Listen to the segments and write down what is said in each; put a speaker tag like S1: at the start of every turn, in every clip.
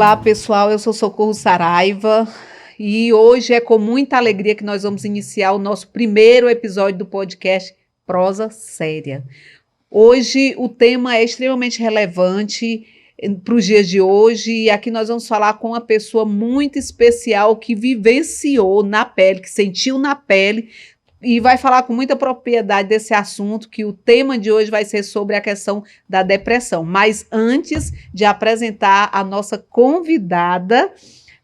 S1: Olá, pessoal, eu sou Socorro Saraiva e hoje é com muita alegria que nós vamos iniciar o nosso primeiro episódio do podcast Prosa Séria. Hoje o tema é extremamente relevante para os dias de hoje e aqui nós vamos falar com uma pessoa muito especial que vivenciou na pele, que sentiu na pele e vai falar com muita propriedade desse assunto, que o tema de hoje vai ser sobre a questão da depressão. Mas antes de apresentar a nossa convidada,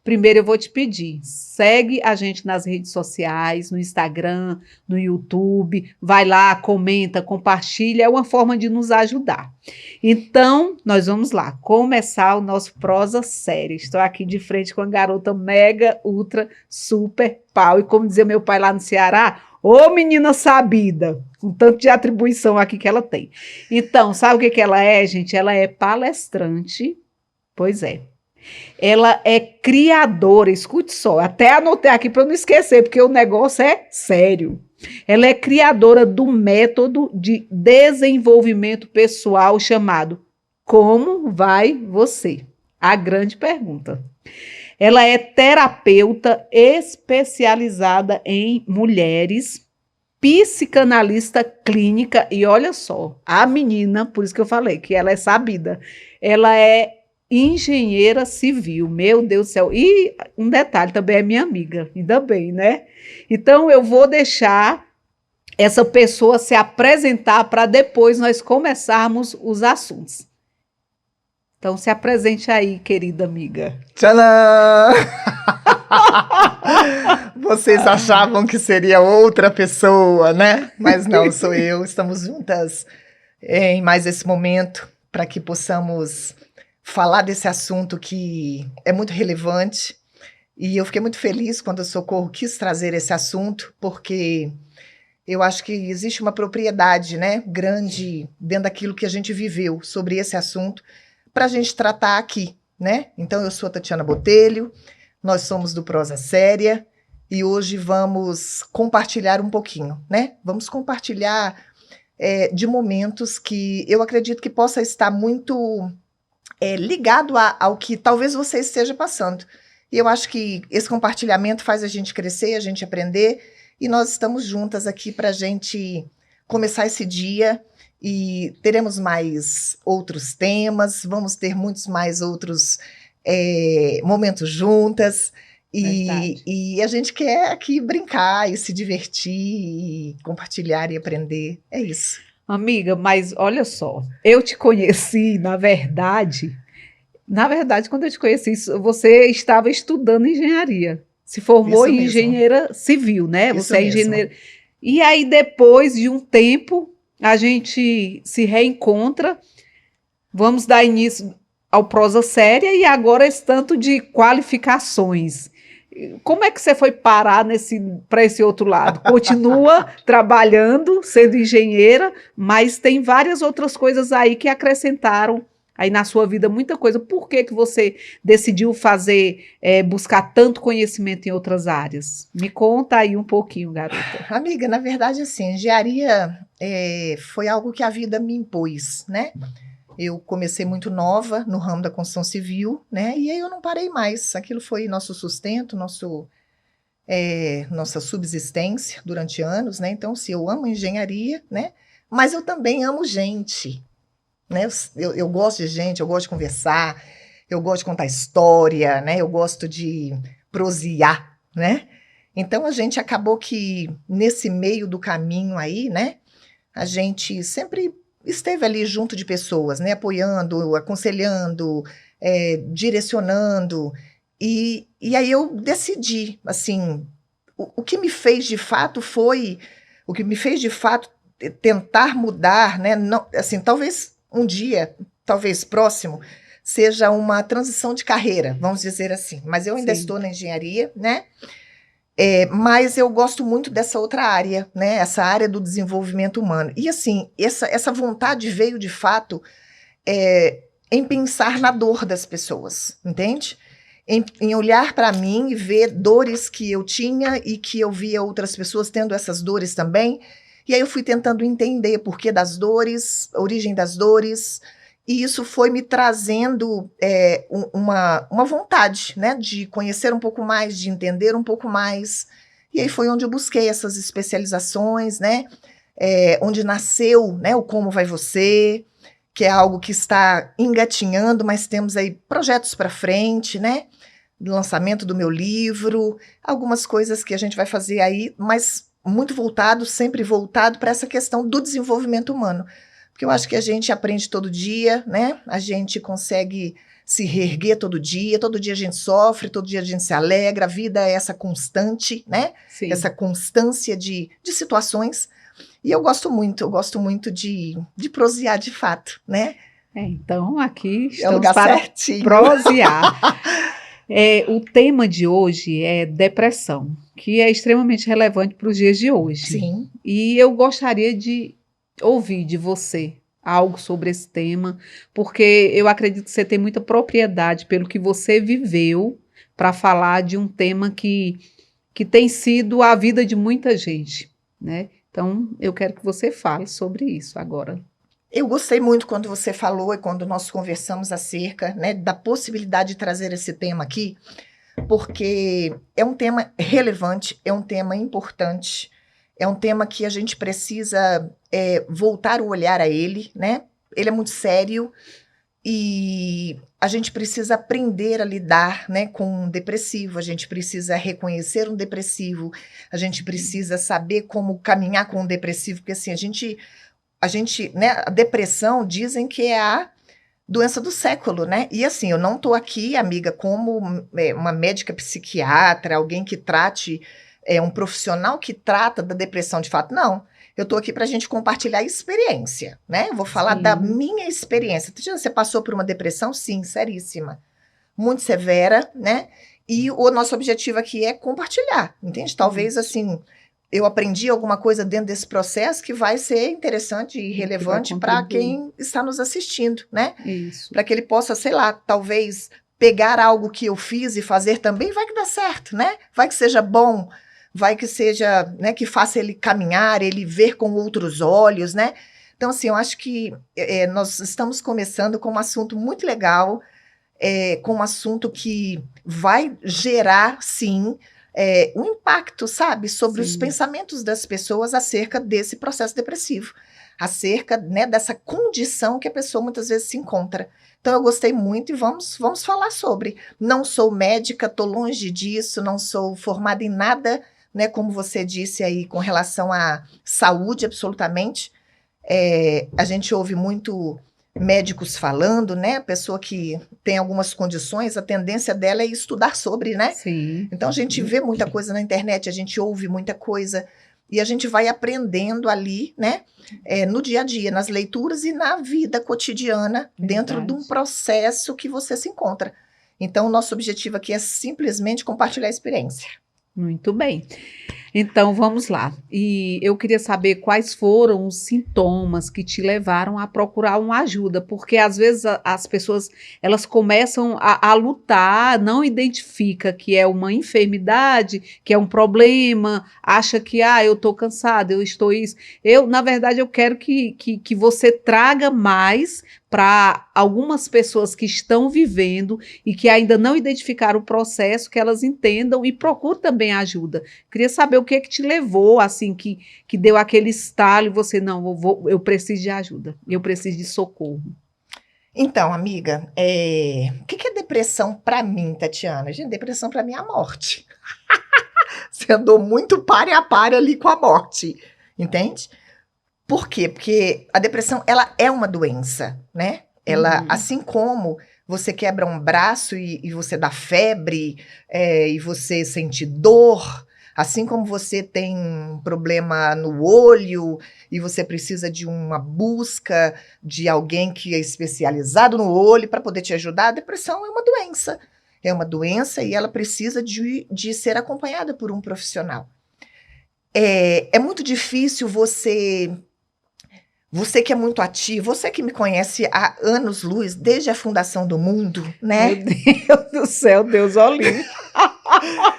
S1: primeiro eu vou te pedir, segue a gente nas redes sociais, no Instagram, no YouTube, vai lá, comenta, compartilha, é uma forma de nos ajudar. Então, nós vamos lá, começar o nosso Prosa Séria. Estou aqui de frente com a garota mega, ultra, super pau, e como dizia meu pai lá no Ceará, ô menina sabida, com tanto de atribuição aqui que ela tem. Então, sabe o que ela é, gente? Ela é palestrante, pois é. Ela é criadora, escute só, até anotei aqui para eu não esquecer, porque o negócio é sério. Ela é criadora do método de desenvolvimento pessoal chamado Como Vai Você? A grande pergunta. Ela é terapeuta especializada em mulheres, psicanalista clínica e olha só, a menina, por isso que eu falei que ela é sabida, ela é engenheira civil, meu Deus do céu. E um detalhe, também é minha amiga, ainda bem, né? Então eu vou deixar essa pessoa se apresentar para depois nós começarmos os assuntos. Então se apresente aí, querida amiga.
S2: Tcharam! Vocês achavam que seria outra pessoa, né? Mas não, sou eu. Estamos juntas em mais esse momento para que possamos falar desse assunto que é muito relevante. E eu fiquei muito feliz quando a Socorro quis trazer esse assunto, porque eu acho que existe uma propriedade, né, grande dentro daquilo que a gente viveu sobre esse assunto para a gente tratar aqui, né? Então eu sou a Tatiana Botelho, nós somos do Prosa Séria e hoje vamos compartilhar um pouquinho, né? Vamos compartilhar de momentos que eu acredito que possa estar muito ligado ao que talvez você esteja passando. E eu acho que esse compartilhamento faz a gente crescer, a gente aprender, e nós estamos juntas aqui para a gente começar esse dia e teremos mais outros temas, vamos ter muitos mais outros momentos juntas, e a gente quer aqui brincar e se divertir, e compartilhar e aprender, é isso.
S1: Amiga, mas olha só, eu te conheci, na verdade, quando eu te conheci, você estava estudando engenharia, se formou em engenheira civil, né?
S2: Isso
S1: você é
S2: mesmo.
S1: engenheira. E aí, depois de um tempo, a gente se reencontra, vamos dar início ao Prosa Séria e agora esse tanto de qualificações. Como é que você foi parar para esse outro lado? Continua trabalhando, sendo engenheira, mas tem várias outras coisas aí que acrescentaram aí na sua vida, muita coisa. Por que você decidiu buscar tanto conhecimento em outras áreas? Me conta aí um pouquinho, garota.
S2: Amiga, na verdade, assim, engenharia foi algo que a vida me impôs, né? Eu comecei muito nova no ramo da construção civil, né? E aí eu não parei mais. Aquilo foi nosso sustento, nossa subsistência durante anos, né? Então, se eu amo engenharia, né? Mas eu também amo gente, né? Eu gosto de gente, eu gosto de conversar, eu gosto de contar história, né? Eu gosto de prosear, né? Então, a gente acabou que nesse meio do caminho aí, né? A gente sempre esteve ali junto de pessoas, né, apoiando, aconselhando, direcionando, e aí eu decidi, assim, o que me fez de fato tentar mudar, né, não, assim, talvez um dia, talvez próximo, seja uma transição de carreira, vamos dizer assim, mas eu ainda estou na engenharia, né, mas eu gosto muito dessa outra área, né? Essa área do desenvolvimento humano. E assim, essa vontade veio de fato em pensar na dor das pessoas, entende? Em olhar para mim e ver dores que eu tinha e que eu via outras pessoas tendo essas dores também. E aí eu fui tentando entender porquê das dores, a origem das dores, E isso foi me trazendo uma vontade, né, de conhecer um pouco mais, de entender um pouco mais. E aí foi onde eu busquei essas especializações, né, onde nasceu, né, o Como Vai Você, que é algo que está engatinhando, mas temos aí projetos para frente, né, lançamento do meu livro, algumas coisas que a gente vai fazer aí, mas muito voltado, sempre voltado para essa questão do desenvolvimento humano. Porque eu acho que a gente aprende todo dia, né? A gente consegue se reerguer todo dia a gente sofre, todo dia a gente se alegra, a vida é essa constante, né?
S1: Sim.
S2: Essa constância de situações. E eu gosto muito de prosear de fato, né?
S1: Então, aqui
S2: É o
S1: estamos
S2: lugar
S1: para
S2: certinho.
S1: prosear. O tema de hoje é depressão, que é extremamente relevante para os dias de hoje.
S2: Sim.
S1: E eu gostaria de ouvir de você algo sobre esse tema, porque eu acredito que você tem muita propriedade pelo que você viveu para falar de um tema que tem sido a vida de muita gente, né? Então, eu quero que você fale sobre isso agora.
S2: Eu gostei muito quando você falou e quando nós conversamos acerca, né, da possibilidade de trazer esse tema aqui, porque é um tema relevante, é um tema importante, é um tema que a gente precisa voltar o olhar a ele, né? Ele é muito sério e a gente precisa aprender a lidar, né, com um depressivo, a gente precisa reconhecer um depressivo, a gente precisa saber como caminhar com um depressivo, porque assim, a gente, né, a depressão dizem que é a doença do século, né? E assim, eu não estou aqui, amiga, como uma médica psiquiatra, alguém que trate, um profissional que trata da depressão de fato, não. Eu estou aqui para a gente compartilhar experiência, né? Eu vou falar da minha experiência. Você passou por uma depressão? Sim, seríssima. Muito severa, né? E o nosso objetivo aqui é compartilhar, entende? Talvez, assim, eu aprendi alguma coisa dentro desse processo que vai ser interessante e relevante para quem está nos assistindo, né?
S1: Isso.
S2: Para que ele possa, sei lá, talvez pegar algo que eu fiz e fazer também, vai que dá certo, né? Vai que seja bom, vai que seja, né, que faça ele caminhar, ele ver com outros olhos, né? Então, assim, eu acho que nós estamos começando com um assunto muito legal, com um assunto que vai gerar, sim, um impacto, sabe, sobre os pensamentos das pessoas acerca desse processo depressivo, acerca, né, dessa condição que a pessoa muitas vezes se encontra. Então eu gostei muito e vamos falar sobre. Não sou médica, estou longe disso, não sou formada em nada, né, como você disse aí, com relação à saúde, absolutamente. A gente ouve muito médicos falando, né? A pessoa que tem algumas condições, a tendência dela é estudar sobre, né?
S1: Sim.
S2: Então a gente vê muita coisa na internet, a gente ouve muita coisa e a gente vai aprendendo ali, né? No dia a dia, nas leituras e na vida cotidiana, dentro de um processo que você se encontra. Então o nosso objetivo aqui é simplesmente compartilhar a experiência.
S1: Muito bem. Então, vamos lá. E eu queria saber quais foram os sintomas que te levaram a procurar uma ajuda, porque às vezes as pessoas, elas começam a lutar, não identifica que é uma enfermidade, que é um problema, acha que, eu estou cansada, eu estou isso. Na verdade, eu quero que você traga mais para algumas pessoas que estão vivendo e que ainda não identificaram o processo, que elas entendam e procurem também ajuda. Queria saber o que te levou, assim, que deu aquele estalo e você, não, eu preciso de ajuda, eu preciso de socorro.
S2: Então, amiga, o que é depressão para mim, Tatiana? Gente, depressão para mim é a morte. Você andou muito par a par ali com a morte, entende? Por quê? Porque a depressão, ela é uma doença, né? Ela, assim como você quebra um braço e você dá febre, e você sente dor, assim como você tem um problema no olho e você precisa de uma busca de alguém que é especializado no olho para poder te ajudar, a depressão é uma doença. É uma doença e ela precisa de ser acompanhada por um profissional. É muito difícil você que é muito ativo, você que me conhece há anos-luz, desde a fundação do mundo, né?
S1: Meu Deus do céu, Deus olhe.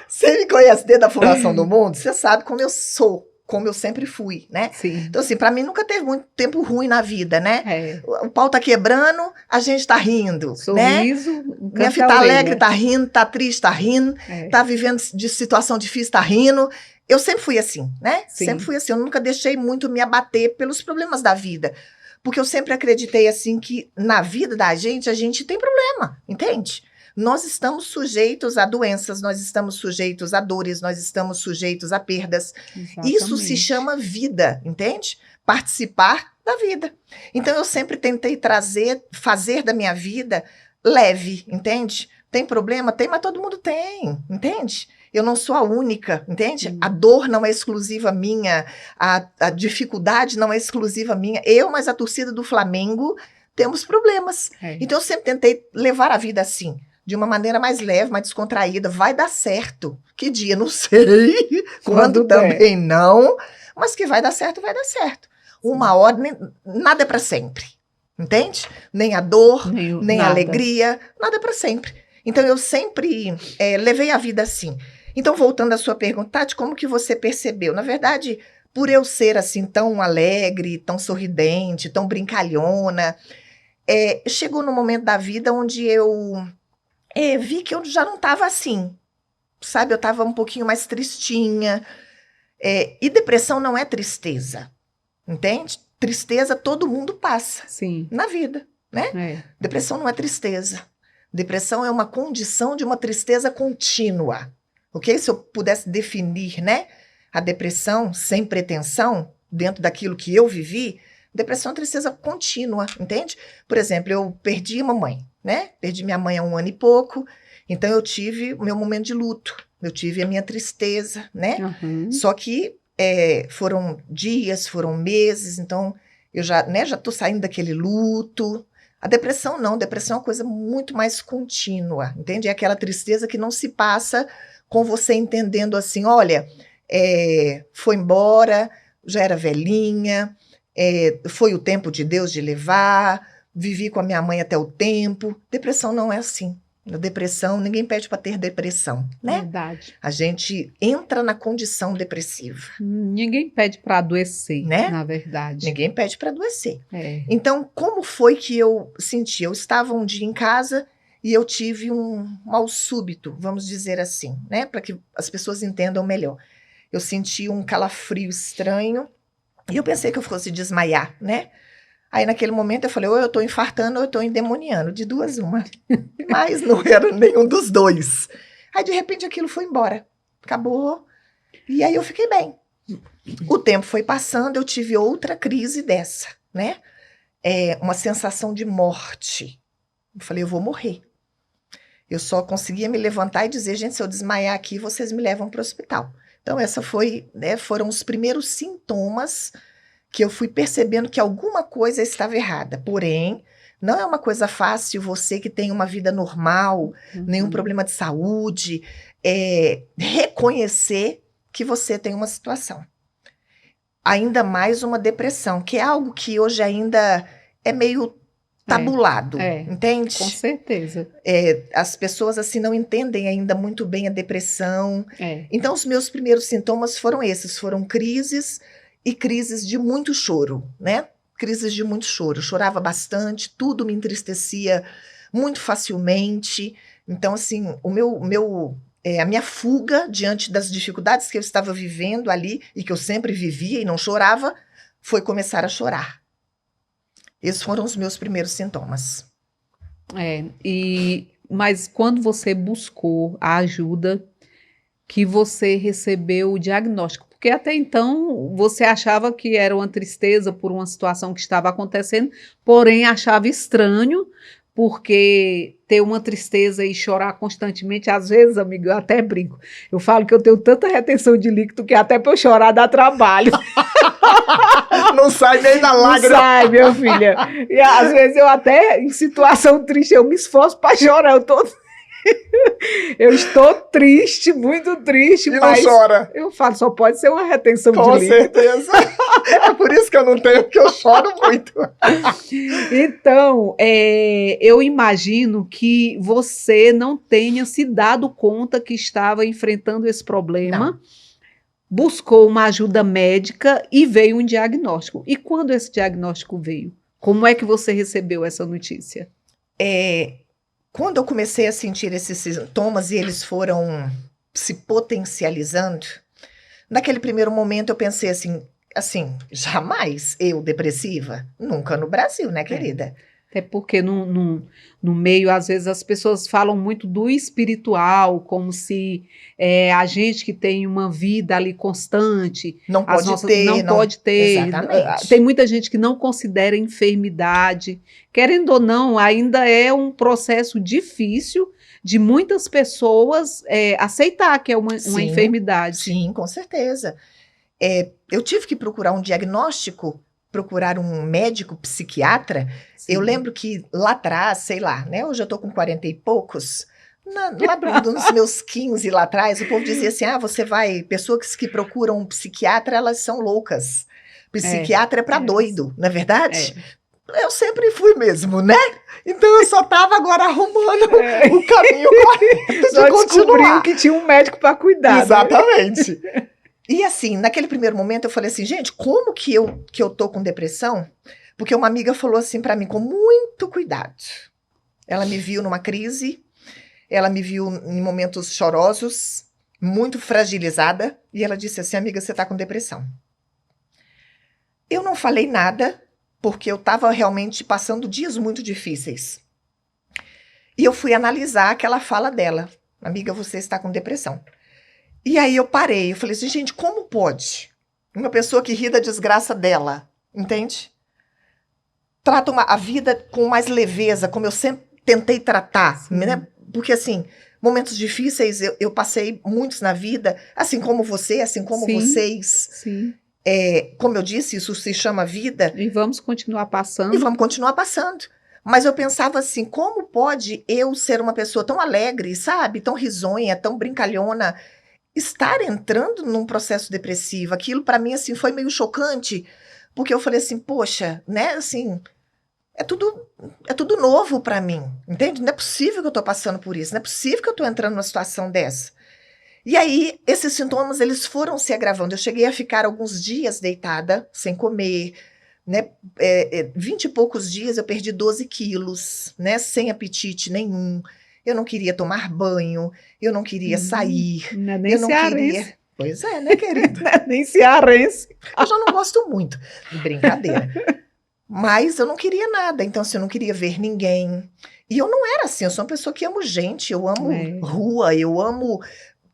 S2: Você me conhece desde a fundação do mundo, você sabe como eu sou, como eu sempre fui, né?
S1: Sim.
S2: Então, assim, para mim nunca teve muito tempo ruim na vida, né?
S1: É.
S2: O pau tá quebrando, a gente tá rindo, né?
S1: Sorriso,
S2: Minha filha tá alegre, tá rindo, tá triste, tá rindo, tá vivendo de situação difícil, tá rindo. Eu sempre fui assim, né?
S1: Sim.
S2: Sempre fui assim. Eu nunca deixei muito me abater pelos problemas da vida. Porque eu sempre acreditei, assim, que na vida da gente, a gente tem problema, entende? Nós estamos sujeitos a doenças, nós estamos sujeitos a dores, nós estamos sujeitos a perdas.
S1: Exatamente.
S2: Isso se chama vida, entende? Participar da vida. Então, eu sempre tentei fazer da minha vida leve, entende? Tem problema? Tem, mas todo mundo tem, entende? Eu não sou a única, entende? A dor não é exclusiva minha, a dificuldade não é exclusiva minha. Eu, mas a torcida do Flamengo, temos problemas. Então, eu sempre tentei levar a vida assim, de uma maneira mais leve, mais descontraída. Vai dar certo. Que dia? Não sei. Quando também não. Mas que vai dar certo, vai dar certo. Uma hora, nada é para sempre. Entende? Nem a dor, nem a alegria, nada é para sempre. Então, eu sempre levei a vida assim. Então, voltando à sua pergunta, Tati, como que você percebeu? Na verdade, por eu ser assim tão alegre, tão sorridente, tão brincalhona, chegou no momento da vida onde eu vi que eu já não estava assim, sabe? Eu estava um pouquinho mais tristinha. E depressão não é tristeza, entende? Tristeza todo mundo passa.
S1: Sim.
S2: Na vida, né? Depressão não é tristeza. Depressão é uma condição de uma tristeza contínua. Ok? Se eu pudesse definir, né, a depressão sem pretensão, dentro daquilo que eu vivi, depressão é uma tristeza contínua, entende? Por exemplo, eu perdi uma mãe, né? Perdi minha mãe há 1 ano e pouco, então eu tive o meu momento de luto, eu tive a minha tristeza, né?
S1: Uhum.
S2: Só que foram dias, foram meses, então eu já tô saindo daquele luto. A depressão não, depressão é uma coisa muito mais contínua, entende? É aquela tristeza que não se passa com você entendendo assim, olha, foi embora, já era velhinha, foi o tempo de Deus de levar, vivi com a minha mãe até o tempo. Depressão não é assim. Na depressão, ninguém pede para ter depressão, né?
S1: Verdade.
S2: A gente entra na condição depressiva.
S1: Ninguém pede para adoecer,
S2: né?
S1: Na verdade.
S2: Ninguém pede para adoecer. Então, como foi que eu senti? Eu estava um dia em casa e eu tive um mal súbito, vamos dizer assim, né? Para que as pessoas entendam melhor. Eu senti um calafrio estranho e eu pensei que eu fosse desmaiar, né? Aí, naquele momento, eu falei, ou eu estou infartando ou eu estou endemoniando, de duas uma. Mas não era nenhum dos dois. Aí, de repente, aquilo foi embora. Acabou. E aí, eu fiquei bem. O tempo foi passando, eu tive outra crise dessa, né? Uma sensação de morte. Eu falei, eu vou morrer. Eu só conseguia me levantar e dizer, gente, se eu desmaiar aqui, vocês me levam para o hospital. Então, essa foram os primeiros sintomas que eu fui percebendo que alguma coisa estava errada. Porém, não é uma coisa fácil você que tem uma vida normal, nenhum problema de saúde, reconhecer que você tem uma situação. Ainda mais uma depressão, que é algo que hoje ainda é meio tabulado, entende?
S1: Com certeza.
S2: As pessoas assim não entendem ainda muito bem a depressão. Então, os meus primeiros sintomas foram esses, foram crises e crises de muito choro, né? Crises de muito choro. Eu chorava bastante, tudo me entristecia muito facilmente. Então, assim, a minha fuga diante das dificuldades que eu estava vivendo ali, e que eu sempre vivia e não chorava, foi começar a chorar. Esses foram os meus primeiros sintomas.
S1: Mas quando você buscou a ajuda, que você recebeu o diagnóstico, porque até então você achava que era uma tristeza por uma situação que estava acontecendo, porém achava estranho, porque ter uma tristeza e chorar constantemente, às vezes, amigo, eu até brinco. Eu falo que eu tenho tanta retenção de líquido que até para eu chorar dá trabalho.
S2: Não sai nem da lágrima.
S1: Não sai, minha filha. E às vezes eu até, em situação triste, eu me esforço para chorar. Eu estou triste, muito triste,
S2: e
S1: mas
S2: não chora.
S1: Eu falo, só pode ser uma retenção de líquido.
S2: Com certeza. É por isso que eu não tenho, porque eu choro muito.
S1: Então, eu imagino que você não tenha se dado conta que estava enfrentando esse problema. buscou uma ajuda médica e veio um diagnóstico. E quando esse diagnóstico veio? Como é que você recebeu essa notícia?
S2: Quando eu comecei a sentir esses sintomas e eles foram se potencializando, naquele primeiro momento eu pensei assim, jamais eu depressiva? Nunca no Brasil, né, querida?
S1: Até porque no meio, às vezes, as pessoas falam muito do espiritual, como se a gente que tem uma vida ali constante,
S2: Não pode ter.
S1: Não pode ter.
S2: Exatamente.
S1: Tem muita gente que não considera enfermidade. Querendo ou não, ainda é um processo difícil de muitas pessoas aceitar que é uma enfermidade.
S2: Sim, com certeza. Eu tive que procurar um diagnóstico, procurar um médico psiquiatra. Sim. Eu lembro que lá atrás, sei lá, né? Hoje eu tô com 40 e poucos. Lá nos meus 15 lá atrás, o povo dizia assim, pessoas que procuram um psiquiatra, elas são loucas. Psiquiatra é para doido, não é verdade? Eu sempre fui mesmo, né? Então eu só tava agora arrumando o caminho correto de continuar.
S1: Descobriu que tinha um médico para cuidar.
S2: Exatamente. Né? E assim, naquele primeiro momento eu falei assim, gente, como que eu tô com depressão? Porque uma amiga falou assim pra mim, com muito cuidado. Ela me viu numa crise, ela me viu em momentos chorosos, muito fragilizada, e ela disse assim, amiga, você tá com depressão. Eu não falei nada, porque eu tava realmente passando dias muito difíceis. E eu fui analisar aquela fala dela. Amiga, você está com depressão. E aí eu parei, eu falei assim, gente, como pode uma pessoa que ri da desgraça dela, entende? Trata a vida com mais leveza, como eu sempre tentei tratar, né? Porque assim, momentos difíceis eu passei muitos na vida, assim como você, assim como vocês.
S1: Sim.
S2: Como eu disse, isso se chama vida.
S1: E vamos continuar passando.
S2: E vamos continuar passando. Mas eu pensava assim, como pode eu ser uma pessoa tão alegre, sabe? Tão risonha, tão brincalhona, estar entrando num processo depressivo? Aquilo para mim assim foi meio chocante, porque eu falei assim, poxa, né, assim, é tudo novo para mim, entende? Não é possível que eu tô passando por isso, não é possível que eu tô entrando numa situação dessa. E aí, esses sintomas, eles foram se agravando. Eu cheguei a ficar alguns dias deitada, sem comer, né? 20 e poucos dias eu perdi 12 quilos, né? Sem apetite nenhum. Eu não queria tomar banho, eu não queria sair.
S1: Não é nem
S2: eu não queria. Pois é, né, querida?
S1: Não é nem cearense.
S2: Eu já não gosto muito de brincadeira. Mas eu não queria nada, então assim, eu não queria ver ninguém. E eu não era assim, eu sou uma pessoa que amo gente, eu amo rua, eu amo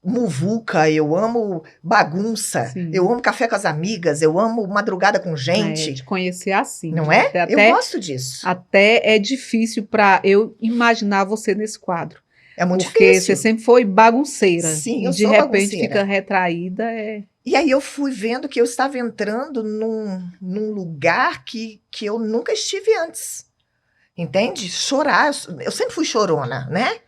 S2: muvuca, eu amo bagunça, eu amo café com as amigas, eu amo madrugada com gente.
S1: Te conhecer assim.
S2: Não é? Eu gosto disso.
S1: Até é difícil para eu imaginar você nesse quadro.
S2: É muito
S1: difícil. Porque você
S2: difícil.
S1: sempre foi bagunceira.
S2: Sim,
S1: eu sou bagunceira. De repente fica retraída.
S2: E aí eu fui vendo que eu estava entrando num lugar que eu nunca estive antes. Entende? Chorar. Eu sempre fui chorona, né?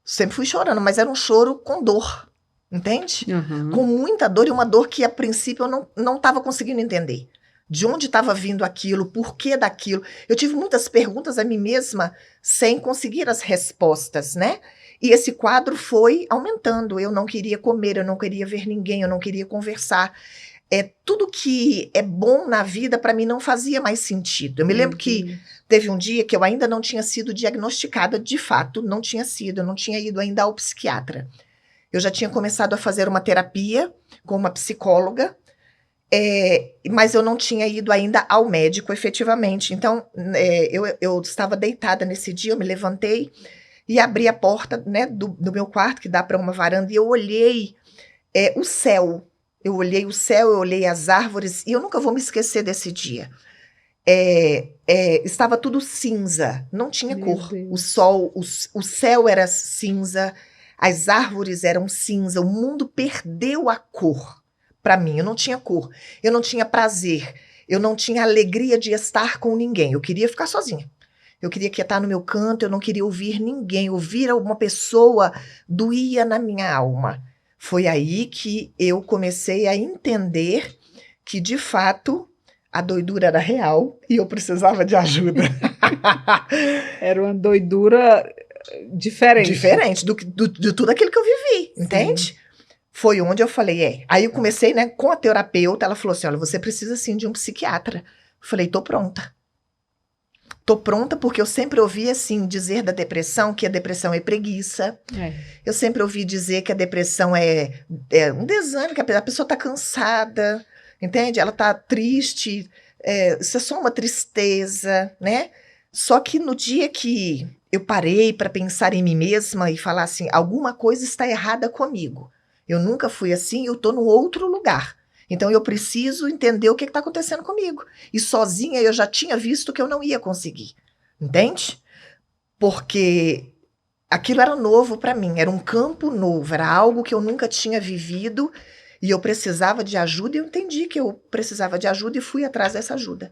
S2: Sempre fui chorando, mas era um choro com dor. Entende?
S1: Uhum.
S2: Com muita dor, e uma dor que a princípio eu não estava conseguindo entender. De onde estava vindo aquilo, por que daquilo. Eu tive muitas perguntas a mim mesma sem conseguir as respostas, né? E esse quadro foi aumentando. Eu não queria comer, eu não queria ver ninguém, eu não queria conversar. Tudo que é bom na vida, para mim, não fazia mais sentido. Eu me lembro que teve um dia que eu ainda não tinha sido diagnosticada, de fato, não tinha sido. Eu não tinha ido ainda ao psiquiatra. Eu já tinha começado a fazer uma terapia com uma psicóloga, mas eu não tinha ido ainda ao médico, efetivamente. Então, eu estava deitada nesse dia, eu me levantei e abri a porta, né, do meu quarto, que dá para uma varanda, e eu olhei o céu. Eu olhei o céu, eu olhei as árvores, e eu nunca vou me esquecer desse dia. Estava tudo cinza, não tinha cor. O sol, o céu era cinza, as árvores eram cinza, o mundo perdeu a cor. Para mim, eu não tinha cor, eu não tinha prazer, eu não tinha alegria de estar com ninguém. Eu queria ficar sozinha. Eu queria quietar no meu canto, eu não queria ouvir ninguém. Ouvir alguma pessoa doía na minha alma. Foi aí que eu comecei a entender que, de fato, a doidura era real e eu precisava de ajuda.
S1: Era uma doidura diferente.
S2: Diferente de tudo aquilo que eu vivi, entende? foi onde eu falei, Aí eu comecei, né, com a terapeuta, ela falou assim, olha, você precisa sim de um psiquiatra. Eu falei, tô pronta. Tô pronta porque eu sempre ouvi, assim, dizer da depressão que a depressão é preguiça. Eu sempre ouvi dizer que a depressão é um desânimo, que a pessoa tá cansada, entende? Ela tá triste, isso é só uma tristeza, né? Só que no dia que eu parei para pensar em mim mesma e falar assim, alguma coisa está errada comigo. Eu nunca fui assim, eu tô num outro lugar. Então eu preciso entender o que está acontecendo comigo. E sozinha eu já tinha visto que eu não ia conseguir. Entende? Porque aquilo era novo para mim, era um campo novo, era algo que eu nunca tinha vivido e eu precisava de ajuda e eu entendi que eu precisava de ajuda e fui atrás dessa ajuda.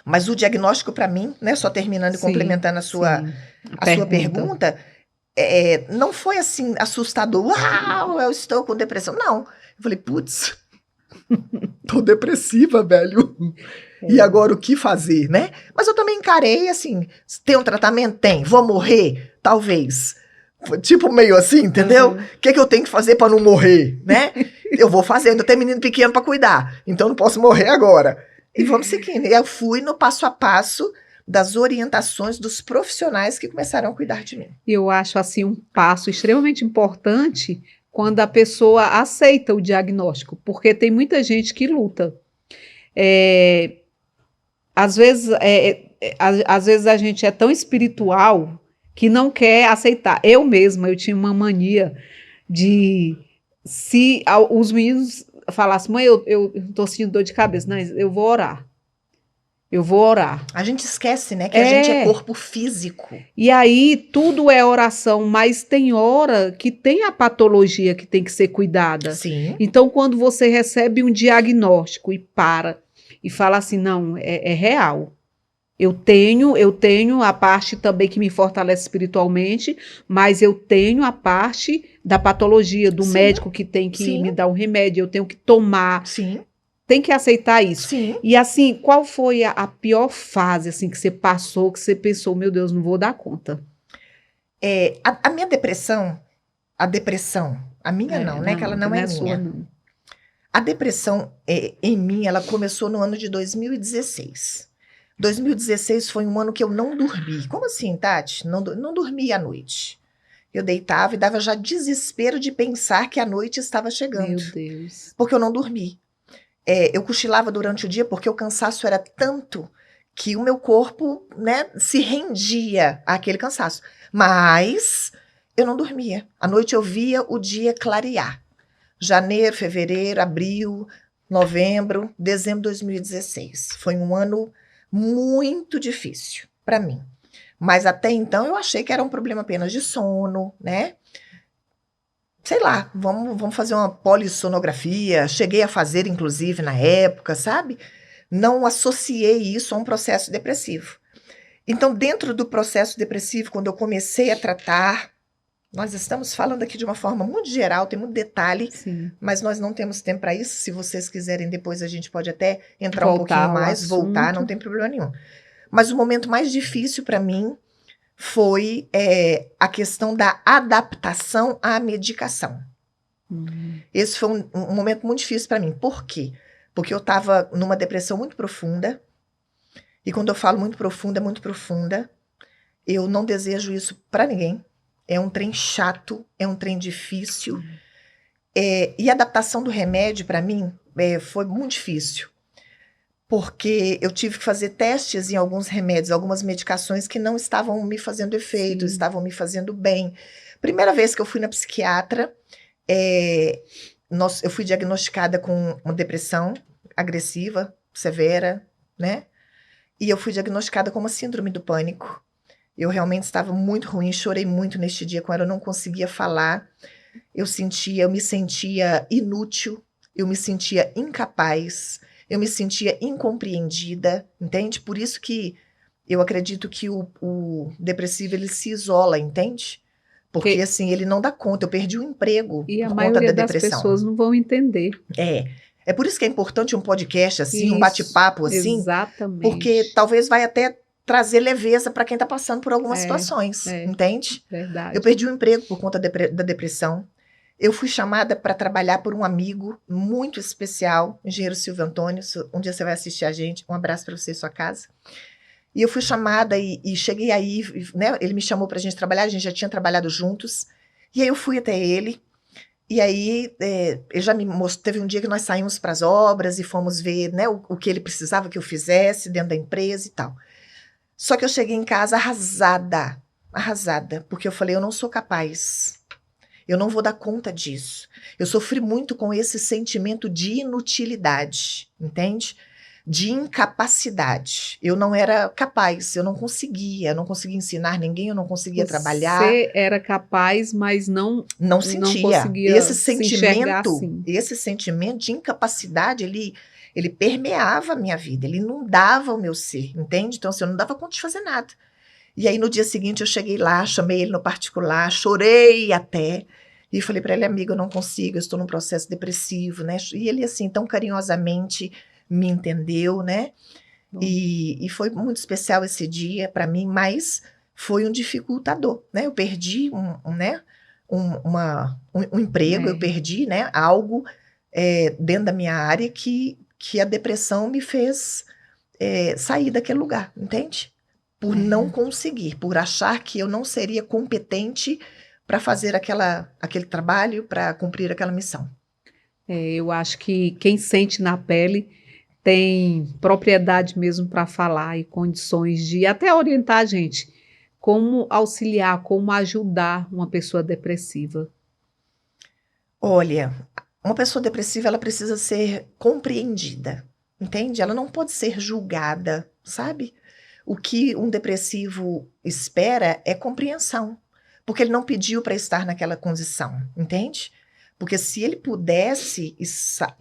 S2: Mas o diagnóstico para mim, né, só terminando e complementando a sua pergunta, não foi assim assustador, uau, eu estou com depressão. Não, eu falei, putz, tô depressiva, velho. E agora o que fazer, né? Mas eu também encarei assim, tem um tratamento? Tem. Vou morrer? Talvez. Tipo meio assim, entendeu? O que eu tenho que fazer para não morrer, né? Eu vou fazendo, eu tenho menino pequeno para cuidar, então não posso morrer agora. E vamos seguindo. E eu fui no passo a passo das orientações dos profissionais que começaram a cuidar de mim.
S1: Eu acho assim um passo extremamente importante quando a pessoa aceita o diagnóstico, porque tem muita gente que luta. Às vezes a gente é tão espiritual que não quer aceitar. Eu mesma, eu tinha uma mania de, se os meninos falassem, mãe, eu tô sentindo dor de cabeça, não, eu vou orar. Eu vou orar.
S2: A gente esquece, né, que a gente é corpo físico.
S1: E aí tudo é oração, mas tem hora que tem a patologia que tem que ser cuidada.
S2: Sim.
S1: Então, quando você recebe um diagnóstico e para e fala assim, não, é real. Eu tenho a parte também que me fortalece espiritualmente, mas eu tenho a parte da patologia, do médico que tem que me dar um remédio, eu tenho que tomar.
S2: Sim.
S1: Tem que aceitar isso.
S2: Sim.
S1: E assim, qual foi a pior fase assim, que você passou, que você pensou, meu Deus, não vou dar conta?
S2: A minha depressão, a minha não, né? Que ela não é minha.
S1: Sua, não.
S2: A depressão em mim, ela começou no ano de 2016. 2016 foi um ano que eu não dormi. Como assim, Tati? Não dormi à noite. Eu deitava e dava já desespero de pensar que a noite estava chegando.
S1: Meu Deus.
S2: Porque eu não dormi. Eu cochilava durante o dia porque o cansaço era tanto que o meu corpo, né, se rendia àquele cansaço. Mas eu não dormia. À noite eu via o dia clarear. Janeiro, fevereiro, abril, novembro, dezembro de 2016. Foi um ano muito difícil para mim. Mas até então eu achei que era um problema apenas de sono, né? Sei lá, vamos fazer uma polissonografia. Cheguei a fazer, inclusive, na época, sabe? Não associei isso a um processo depressivo. Então, dentro do processo depressivo, quando eu comecei a tratar, nós estamos falando aqui de uma forma muito geral, tem muito detalhe, mas nós não temos tempo para isso. Se vocês quiserem, depois a gente pode até entrar um pouquinho mais, voltar, não tem problema nenhum. Mas o momento mais difícil para mim foi a questão da adaptação à medicação. Esse foi um momento muito difícil para mim. Por quê? Porque eu estava numa depressão muito profunda. E quando eu falo muito profunda, é muito profunda. Eu não desejo isso para ninguém. É um trem chato, é um trem difícil. E a adaptação do remédio, para mim, foi muito difícil. Porque eu tive que fazer testes em alguns remédios, algumas medicações que não estavam me fazendo efeito, estavam me fazendo bem. Primeira vez que eu fui na psiquiatra, eu fui diagnosticada com uma depressão agressiva, severa, né? E eu fui diagnosticada com uma síndrome do pânico. Eu realmente estava muito ruim, chorei muito neste dia com ela, eu não conseguia falar. Eu me sentia inútil, eu me sentia incapaz, eu me sentia incompreendida, entende? Por isso que eu acredito que o depressivo, ele se isola, entende? Porque, assim, ele não dá conta. Eu perdi o emprego
S1: e
S2: por conta da depressão. E a maioria das
S1: pessoas não vão entender.
S2: É por isso que é importante um podcast assim, um bate-papo assim.
S1: Exatamente.
S2: Porque talvez vai até trazer leveza para quem está passando por algumas situações, entende?
S1: Verdade.
S2: Eu perdi o emprego por conta da depressão. Eu fui chamada para trabalhar por um amigo muito especial, engenheiro Silvio Antônio. Um dia você vai assistir a gente. Um abraço para você e sua casa. E eu fui chamada e cheguei aí, né? Ele me chamou para a gente trabalhar, a gente já tinha trabalhado juntos. E aí eu fui até ele. E aí ele já me mostrou. Teve um dia que nós saímos para as obras e fomos ver, né, o que ele precisava que eu fizesse dentro da empresa e tal. Só que eu cheguei em casa arrasada, porque eu falei, eu não sou capaz. Eu não vou dar conta disso. Eu sofri muito com esse sentimento de inutilidade, entende? De incapacidade. Eu não era capaz, eu não conseguia ensinar ninguém, eu não conseguia trabalhar.
S1: Você era capaz, mas não
S2: sentia.
S1: conseguia se enxergar assim.
S2: Esse sentimento de incapacidade, ele permeava a minha vida, ele inundava o meu ser, entende? Então, assim, eu não dava conta de fazer nada. E aí, no dia seguinte, eu cheguei lá, chamei ele no particular, chorei até, e falei para ele, amigo, eu não consigo, eu estou num processo depressivo, né? E ele, assim, tão carinhosamente me entendeu, né? E foi muito especial esse dia para mim, mas foi um dificultador, né? Eu perdi um emprego, eu perdi, né, algo dentro da minha área que a depressão me fez sair daquele lugar, entende? Por não conseguir, por achar que eu não seria competente para fazer aquele trabalho, para cumprir aquela missão.
S1: Eu acho que quem sente na pele tem propriedade mesmo para falar e condições de até orientar a gente como auxiliar, como ajudar uma pessoa depressiva.
S2: Olha, uma pessoa depressiva, ela precisa ser compreendida, entende? Ela não pode ser julgada, sabe? O que um depressivo espera é compreensão, porque ele não pediu para estar naquela condição, entende? Porque se ele pudesse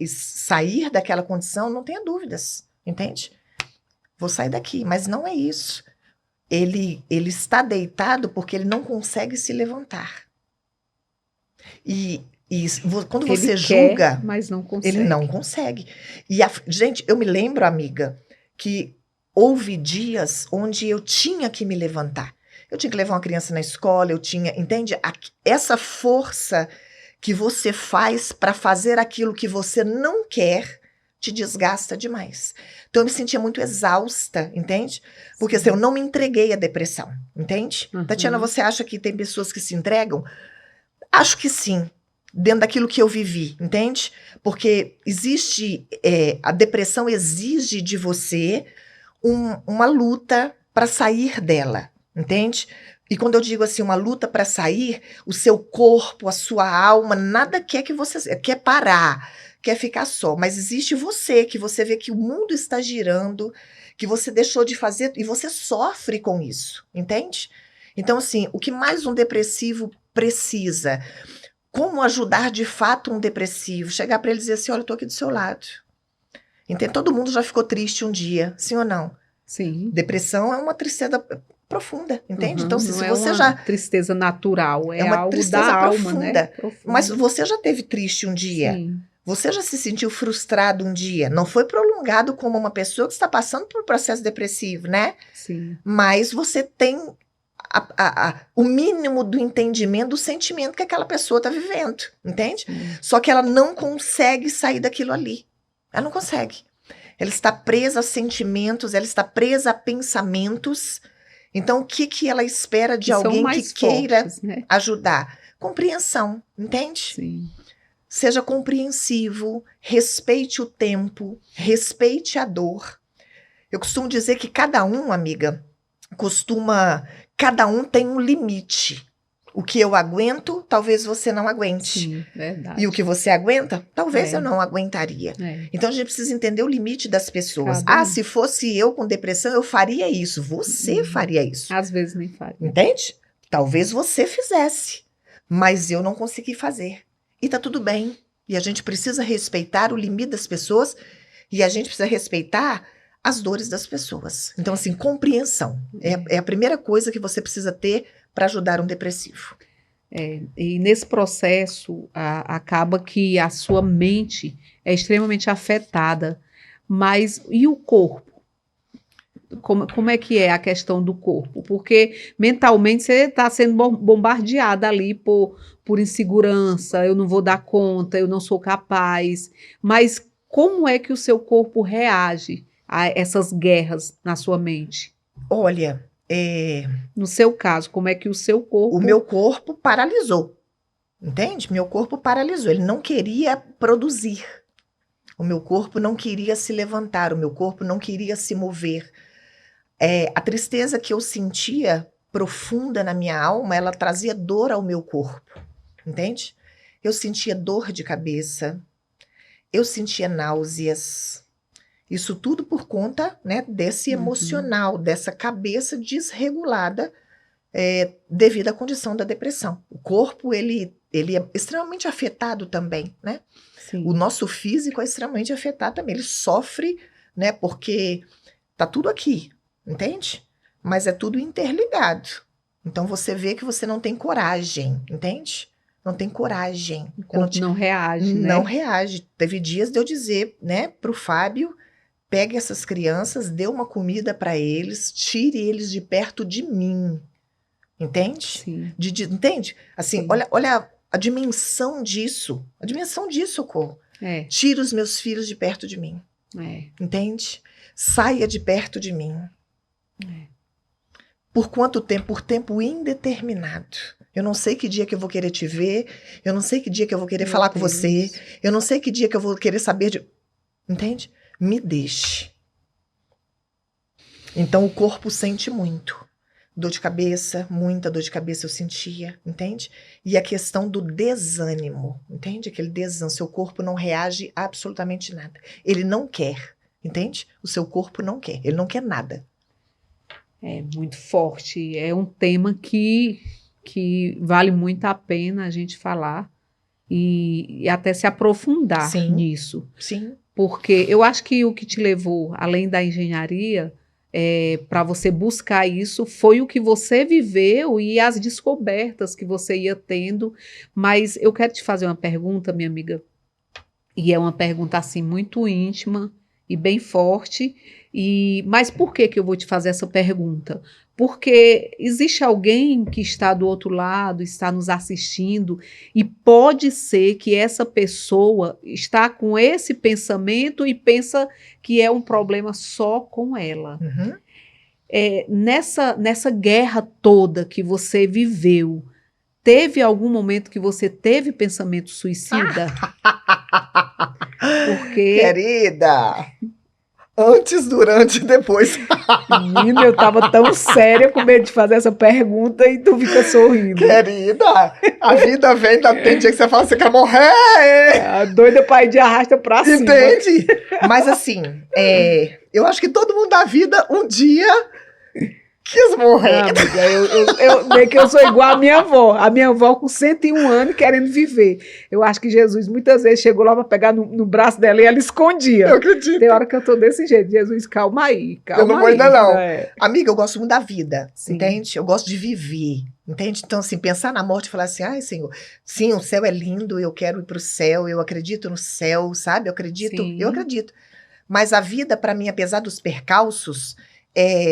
S2: sair daquela condição, não tenha dúvidas, entende? Vou sair daqui, mas não é isso. Ele está deitado porque ele não consegue se levantar. E quando você
S1: Ele
S2: julga,
S1: quer, mas não consegue.
S2: ele não consegue. E gente, eu me lembro, amiga, que houve dias onde eu tinha que me levantar. Eu tinha que levar uma criança na escola, entende? Essa força que você faz para fazer aquilo que você não quer te desgasta demais. Então eu me sentia muito exausta, entende? Porque assim, eu não me entreguei à depressão, entende? Tatiana, você acha que tem pessoas que se entregam? Acho que sim, dentro daquilo que eu vivi, entende? Porque a depressão exige de você uma luta para sair dela, entende? E quando eu digo assim, uma luta para sair, o seu corpo, a sua alma, nada quer que você quer parar, quer ficar só, mas existe você, que você vê que o mundo está girando, que você deixou de fazer e você sofre com isso, entende? Então, assim, o que mais um depressivo precisa? Como ajudar de fato um depressivo? Chegar para ele e dizer assim, olha, eu estou aqui do seu lado. Entende? Todo mundo já ficou triste um dia, sim ou não?
S1: Sim.
S2: Depressão é uma tristeza profunda, entende? Então, se
S1: não
S2: você
S1: é uma tristeza natural, é
S2: uma
S1: algo
S2: tristeza
S1: da
S2: profunda,
S1: alma, né? Profunda.
S2: Mas você já teve triste um dia?
S1: Sim.
S2: Você já se sentiu frustrado um dia? Não foi prolongado como uma pessoa que está passando por um processo depressivo, né?
S1: Sim.
S2: Mas você tem o mínimo do entendimento do sentimento que aquela pessoa está vivendo, entende? Só que ela não consegue sair daquilo ali. Ela não consegue. Ela está presa a sentimentos, ela está presa a pensamentos. Então, o que ela espera de alguém que queira
S1: fortes, né?
S2: ajudar? Compreensão, entende?
S1: Sim.
S2: Seja compreensivo, respeite o tempo, respeite a dor. Eu costumo dizer que cada um, amiga, cada um tem um limite. O que eu aguento, talvez você não aguente.
S1: Sim, verdade.
S2: E o que você aguenta, talvez eu não aguentaria. Então a gente precisa entender o limite das pessoas. Se fosse eu com depressão, eu faria isso. Você faria isso.
S1: Às vezes nem faria.
S2: Entende? Talvez você fizesse, mas eu não consegui fazer. E tá tudo bem. E a gente precisa respeitar o limite das pessoas e a gente precisa respeitar as dores das pessoas. Então, assim, compreensão é a primeira coisa que você precisa ter para ajudar um depressivo.
S1: E nesse processo, acaba que a sua mente é extremamente afetada. Mas e o corpo? como é que é a questão do corpo? Porque mentalmente você está sendo bombardeada ali por insegurança, eu não vou dar conta, eu não sou capaz. Mas como é que o seu corpo reage a essas guerras na sua mente?
S2: Olha,
S1: No seu caso, como é que o seu corpo...
S2: o meu corpo paralisou, entende? Meu corpo paralisou, ele não queria produzir. O meu corpo não queria se levantar, o meu corpo não queria se mover. A tristeza que eu sentia profunda na minha alma, ela trazia dor ao meu corpo, entende? Eu sentia dor de cabeça, eu sentia náuseas. Isso tudo por conta, né, desse emocional, dessa cabeça desregulada, devido à condição da depressão. O corpo, ele é extremamente afetado também, né?
S1: Sim.
S2: O nosso físico é extremamente afetado também. Ele sofre, né, porque tá tudo aqui, entende? Mas é tudo interligado. Então você vê que você não tem coragem, entende? Não tem coragem.
S1: O corpo não reage, né?
S2: Não reage. Teve dias de eu dizer, né, pro Fábio, pegue essas crianças, dê uma comida para eles, tire eles de perto de mim. Entende?
S1: Sim.
S2: Entende? Assim,
S1: Sim.
S2: olha a dimensão disso. A dimensão disso, Socorro. Tira os meus filhos de perto de mim. Entende? Saia de perto de mim. Por quanto tempo? Por tempo indeterminado. Eu não sei que dia que eu vou querer te ver. Eu não sei que dia que eu vou querer falar com você. Eu não sei que dia que eu vou querer saber de... Entende? Me deixe. Então o corpo sente muito. Dor de cabeça, muita dor de cabeça eu sentia, entende? E a questão do desânimo, entende? Aquele desânimo, seu corpo não reage a absolutamente nada. Ele não quer, entende? O seu corpo não quer, ele não quer nada.
S1: É muito forte, é um tema que vale muito a pena a gente falar e até se aprofundar nisso.
S2: Sim.
S1: Porque eu acho que o que te levou, além da engenharia... para você buscar isso, foi o que você viveu e as descobertas que você ia tendo. Mas eu quero te fazer uma pergunta, minha amiga, e é uma pergunta assim muito íntima e bem forte. Mas por que eu vou te fazer essa pergunta? Porque existe alguém que está do outro lado, está nos assistindo, e pode ser que essa pessoa está com esse pensamento e pensa que é um problema só com ela.
S2: Uhum.
S1: Nessa guerra toda que você viveu, teve algum momento que você teve pensamento suicida? Porque...
S2: Querida... Antes, durante e depois.
S1: Menina, eu tava tão séria com medo de fazer essa pergunta e tu fica sorrindo.
S2: Querida, a vida vem, tem dia que você fala que você quer morrer.
S1: A doida pra ir de arrasta pra cima.
S2: Entende? Mas assim, eu acho que todo mundo da vida um dia quis morrer.
S1: Amiga, eu sou igual a minha avó. A minha avó com 101 anos querendo viver. Eu acho que Jesus muitas vezes chegou lá para pegar no braço dela e ela escondia.
S2: Eu acredito.
S1: Tem hora que eu tô desse jeito. Jesus, calma aí, calma aí.
S2: Eu não vou ainda não. Amiga, eu gosto muito da vida, entende? Eu gosto de viver, entende? Então assim, pensar na morte e falar assim, ai Senhor, sim, o céu é lindo, eu quero ir pro céu, eu acredito no céu, sabe? Eu acredito. Mas a vida para mim, apesar dos percalços,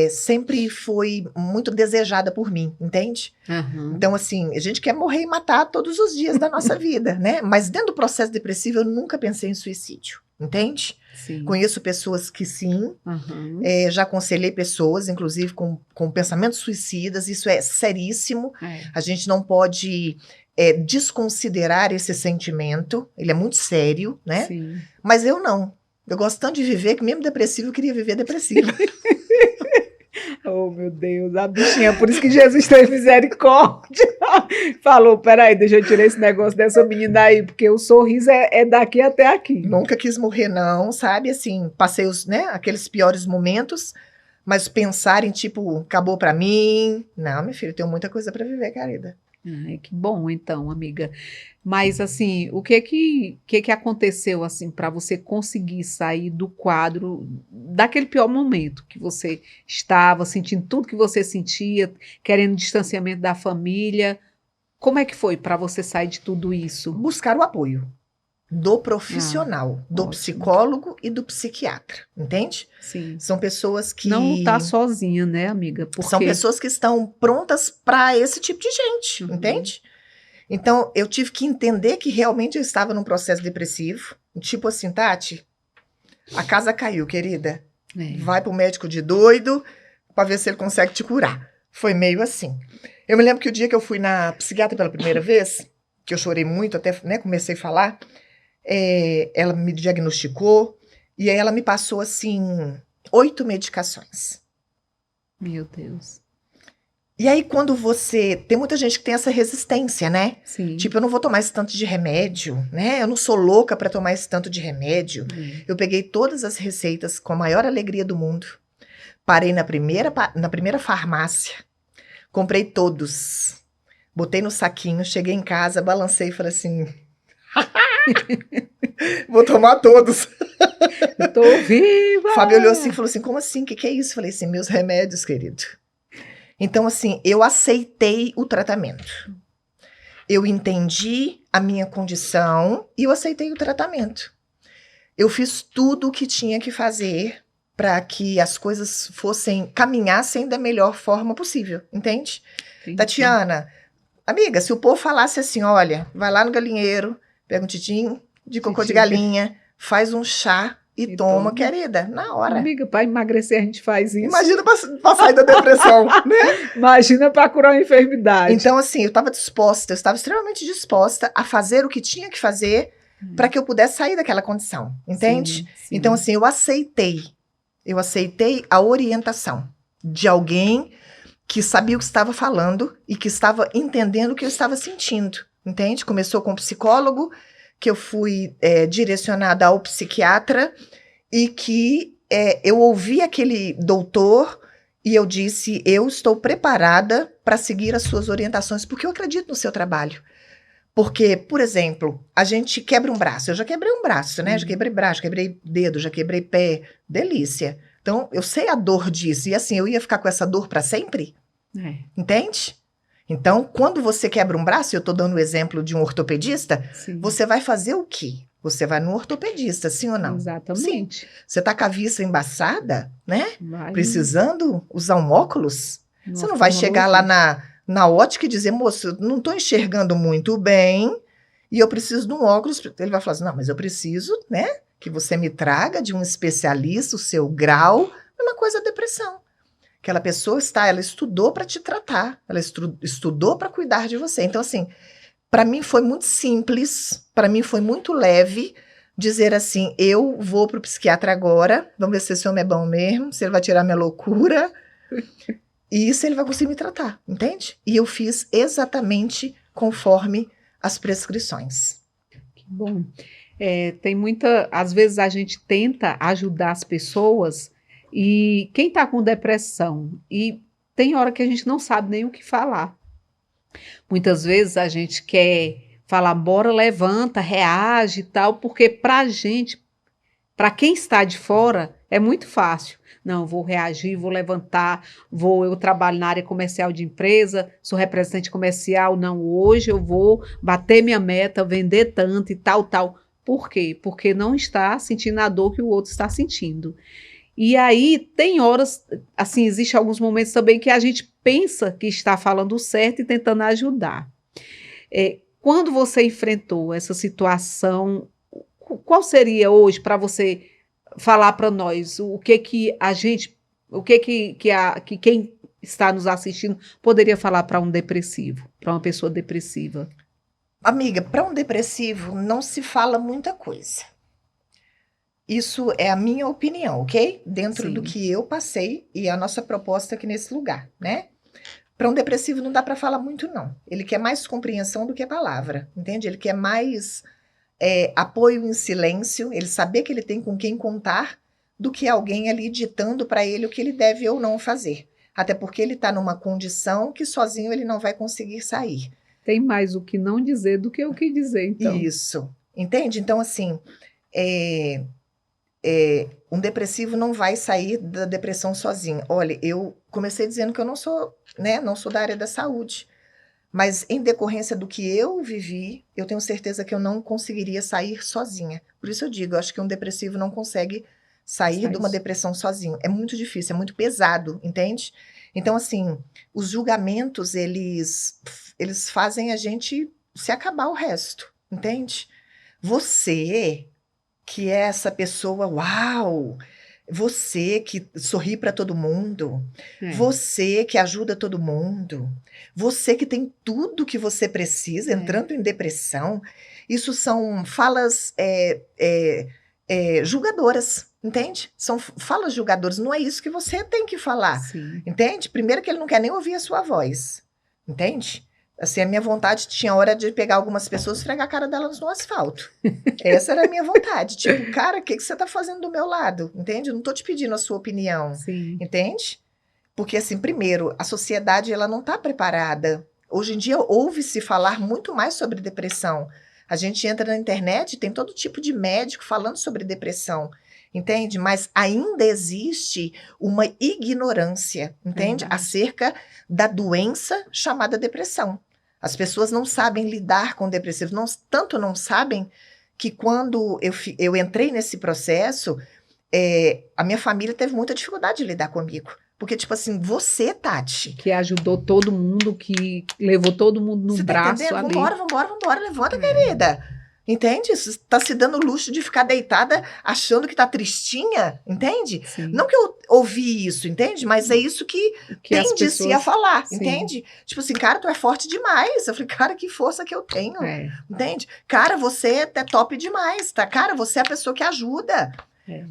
S2: sempre foi muito desejada por mim, entende?
S1: Uhum.
S2: Então, assim, a gente quer morrer e matar todos os dias da nossa vida, né? Mas dentro do processo depressivo, eu nunca pensei em suicídio, entende?
S1: Sim.
S2: Conheço pessoas que sim, já aconselhei pessoas, inclusive com pensamentos suicidas, isso é seríssimo, a gente não pode desconsiderar esse sentimento, ele é muito sério, né?
S1: Sim.
S2: Mas eu não. Eu gosto tanto de viver que mesmo depressivo eu queria viver depressiva.
S1: Oh, meu Deus, a bichinha, por isso que Jesus teve misericórdia. Falou, peraí, deixa eu tirar esse negócio dessa menina aí, porque o sorriso é daqui até aqui.
S2: Nunca quis morrer não, sabe, assim, passei aqueles piores momentos, mas pensar em tipo, acabou pra mim, não, minha filha, eu tenho muita coisa pra viver, querida.
S1: Ai, que bom, então, amiga. Mas, assim, o que aconteceu, assim, para você conseguir sair do quadro, daquele pior momento que você estava, sentindo tudo que você sentia, querendo distanciamento da família? Como é que foi para você sair de tudo isso?
S2: Buscar o apoio. do profissional, do
S1: ótimo.
S2: psicólogo e do psiquiatra, entende?
S1: Sim.
S2: São pessoas que...
S1: Não tá sozinha, né, amiga?
S2: São
S1: Porque
S2: pessoas que estão prontas para esse tipo de gente, entende? Então, eu tive que entender que realmente eu estava num processo depressivo. Tipo assim, Tati, a casa caiu, querida. Vai pro médico de doido para ver se ele consegue te curar. Foi meio assim. Eu me lembro que o dia que eu fui na psiquiatra pela primeira vez, que eu chorei muito, até né, comecei a falar, ela me diagnosticou e aí ela me passou, assim, 8 medicações.
S1: Meu Deus.
S2: E aí, quando você... Tem muita gente que tem essa resistência, né?
S1: Sim.
S2: Tipo, eu não vou tomar esse tanto de remédio, né? Eu não sou louca para tomar esse tanto de remédio. Eu peguei todas as receitas com a maior alegria do mundo. Parei na primeira farmácia. Comprei todos. Botei no saquinho, cheguei em casa, balancei e falei assim... Vou tomar todos.
S1: Eu tô viva!
S2: Fábio olhou assim e falou assim, como assim? O que é isso? Falei assim, meus remédios, querido. Então, assim, eu aceitei o tratamento. Eu entendi a minha condição e eu aceitei o tratamento. Eu fiz tudo o que tinha que fazer para que as coisas caminhassem da melhor forma possível, entende?
S1: Entendi.
S2: Tatiana, amiga, se o povo falasse assim, olha, vai lá no galinheiro, pega um titim de cocô de galinha, faz um chá e toma, querida, na hora.
S1: Amiga, para emagrecer a gente faz isso.
S2: Imagina pra sair da depressão, né?
S1: Imagina para curar uma enfermidade.
S2: Então, assim, eu estava extremamente disposta a fazer o que tinha que fazer para que eu pudesse sair daquela condição, entende?
S1: Sim, sim.
S2: Então, assim, eu aceitei a orientação de alguém que sabia o que estava falando e que estava entendendo o que eu estava sentindo, entende? Começou com um psicólogo, que eu fui direcionada ao psiquiatra e que eu ouvi aquele doutor e eu disse, eu estou preparada para seguir as suas orientações, porque eu acredito no seu trabalho. Porque, por exemplo, a gente quebra um braço. Eu já quebrei um braço, né? Já quebrei braço, já quebrei dedo, já quebrei pé. Delícia. Então, eu sei a dor disso. E assim, eu ia ficar com essa dor para sempre? Entende? Então, quando você quebra um braço, eu estou dando o exemplo de um ortopedista, você vai fazer o quê? Você vai no ortopedista, sim ou não?
S1: Exatamente.
S2: Sim. Você tá com a vista embaçada, né? Precisando usar um óculos? Você não vai chegar lá na ótica e dizer, moço, eu não estou enxergando muito bem e eu preciso de um óculos. Ele vai falar assim, não, mas eu preciso, né? Que você me traga de um especialista o seu grau. Mesma coisa a depressão. Aquela pessoa ela estudou para te tratar, ela estudou para cuidar de você. Então, assim, para mim foi muito simples, para mim foi muito leve dizer assim, eu vou pro psiquiatra agora, vamos ver se esse homem é bom mesmo, se ele vai tirar minha loucura e se ele vai conseguir me tratar, entende? E eu fiz exatamente conforme as prescrições.
S1: Que bom. Às vezes a gente tenta ajudar as pessoas e quem está com depressão e tem hora que a gente não sabe nem o que falar. Muitas vezes a gente quer falar, bora, levanta, reage e tal, porque pra gente, para quem está de fora, é muito fácil. Não, vou reagir, vou levantar, eu trabalho na área comercial de empresa, sou representante comercial, não, hoje eu vou bater minha meta, vender tanto e tal, tal. Por quê? Porque não está sentindo a dor que o outro está sentindo. E aí tem horas, assim, existe alguns momentos também que a gente pensa que está falando certo e tentando ajudar. Quando você enfrentou essa situação, qual seria hoje para você falar para nós o que quem está nos assistindo poderia falar para um depressivo, para uma pessoa depressiva?
S2: Amiga, para um depressivo não se fala muita coisa. Isso é a minha opinião, ok? Dentro do que eu passei e a nossa proposta aqui nesse lugar, né? Para um depressivo não dá para falar muito, não. Ele quer mais compreensão do que palavra, entende? Ele quer mais apoio em silêncio, ele saber que ele tem com quem contar, do que alguém ali ditando para ele o que ele deve ou não fazer. Até porque ele está numa condição que sozinho ele não vai conseguir sair.
S1: Tem mais o que não dizer do que o que dizer, então.
S2: Isso, entende? Então, assim, um depressivo não vai sair da depressão sozinho. Olha, eu comecei dizendo que eu não sou da área da saúde, Mas em decorrência do que eu vivi, eu tenho certeza que eu não conseguiria sair sozinha. Por isso eu digo, eu acho que um depressivo não consegue sair de uma depressão sozinho. É muito difícil, é muito pesado, entende? Então, assim, os julgamentos, eles fazem a gente se acabar o resto, entende? Você, que é essa pessoa, uau! Você que sorri para todo mundo, você que ajuda todo mundo, você que tem tudo que você precisa, entrando em depressão, isso são falas julgadoras, entende? São falas julgadoras, não é isso que você tem que falar, entende? Primeiro que ele não quer nem ouvir a sua voz, entende? Assim, a minha vontade tinha hora de pegar algumas pessoas e esfregar a cara delas no asfalto. Essa era a minha vontade. Tipo, cara, o que você tá fazendo do meu lado? Entende? Eu não tô te pedindo a sua opinião. Entende? Porque, assim, primeiro, a sociedade, ela não tá preparada. Hoje em dia, ouve-se falar muito mais sobre depressão. A gente entra na internet, tem todo tipo de médico falando sobre depressão. Entende? Mas ainda existe uma ignorância, entende? Acerca da doença chamada depressão. As pessoas não sabem lidar com o depressivo, tanto não sabem que quando eu entrei nesse processo, a minha família teve muita dificuldade de lidar comigo. Porque, tipo assim, você, Tati...
S1: Que ajudou todo mundo, que levou todo mundo no braço ali.
S2: Vambora, levanta, querida. Entende? Você tá se dando o luxo de ficar deitada achando que tá tristinha, entende? Não que eu ouvi isso, entende? Mas é isso que tende-se a falar, entende? Tipo assim, cara, tu é forte demais. Eu falei, cara, que força que eu tenho, entende? Cara, você é top demais, tá? Cara, você é a pessoa que ajuda.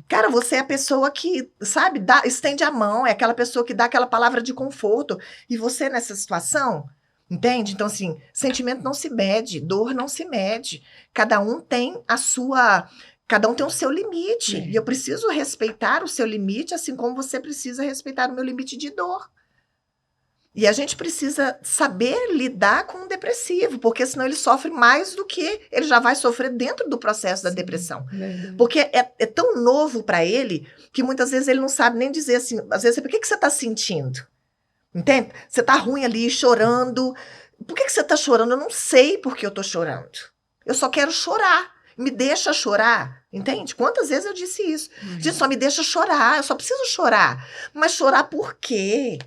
S2: Cara, você é a pessoa que, sabe, estende a mão, é aquela pessoa que dá aquela palavra de conforto. E você nessa situação... Entende? Então, assim, sentimento não se mede, dor não se mede. Cada um tem o seu limite. E eu preciso respeitar o seu limite, assim como você precisa respeitar o meu limite de dor. E a gente precisa saber lidar com o depressivo, porque senão ele sofre mais do que ele já vai sofrer dentro do processo da depressão. Porque é tão novo para ele que muitas vezes ele não sabe nem dizer assim, às vezes, por que você está sentindo? Entende? Você tá ruim ali, chorando. Por que você tá chorando? Eu não sei por que eu tô chorando. Eu só quero chorar. Me deixa chorar. Entende? Quantas vezes eu disse isso? Gente, só me deixa chorar. Eu só preciso chorar. Mas chorar por quê?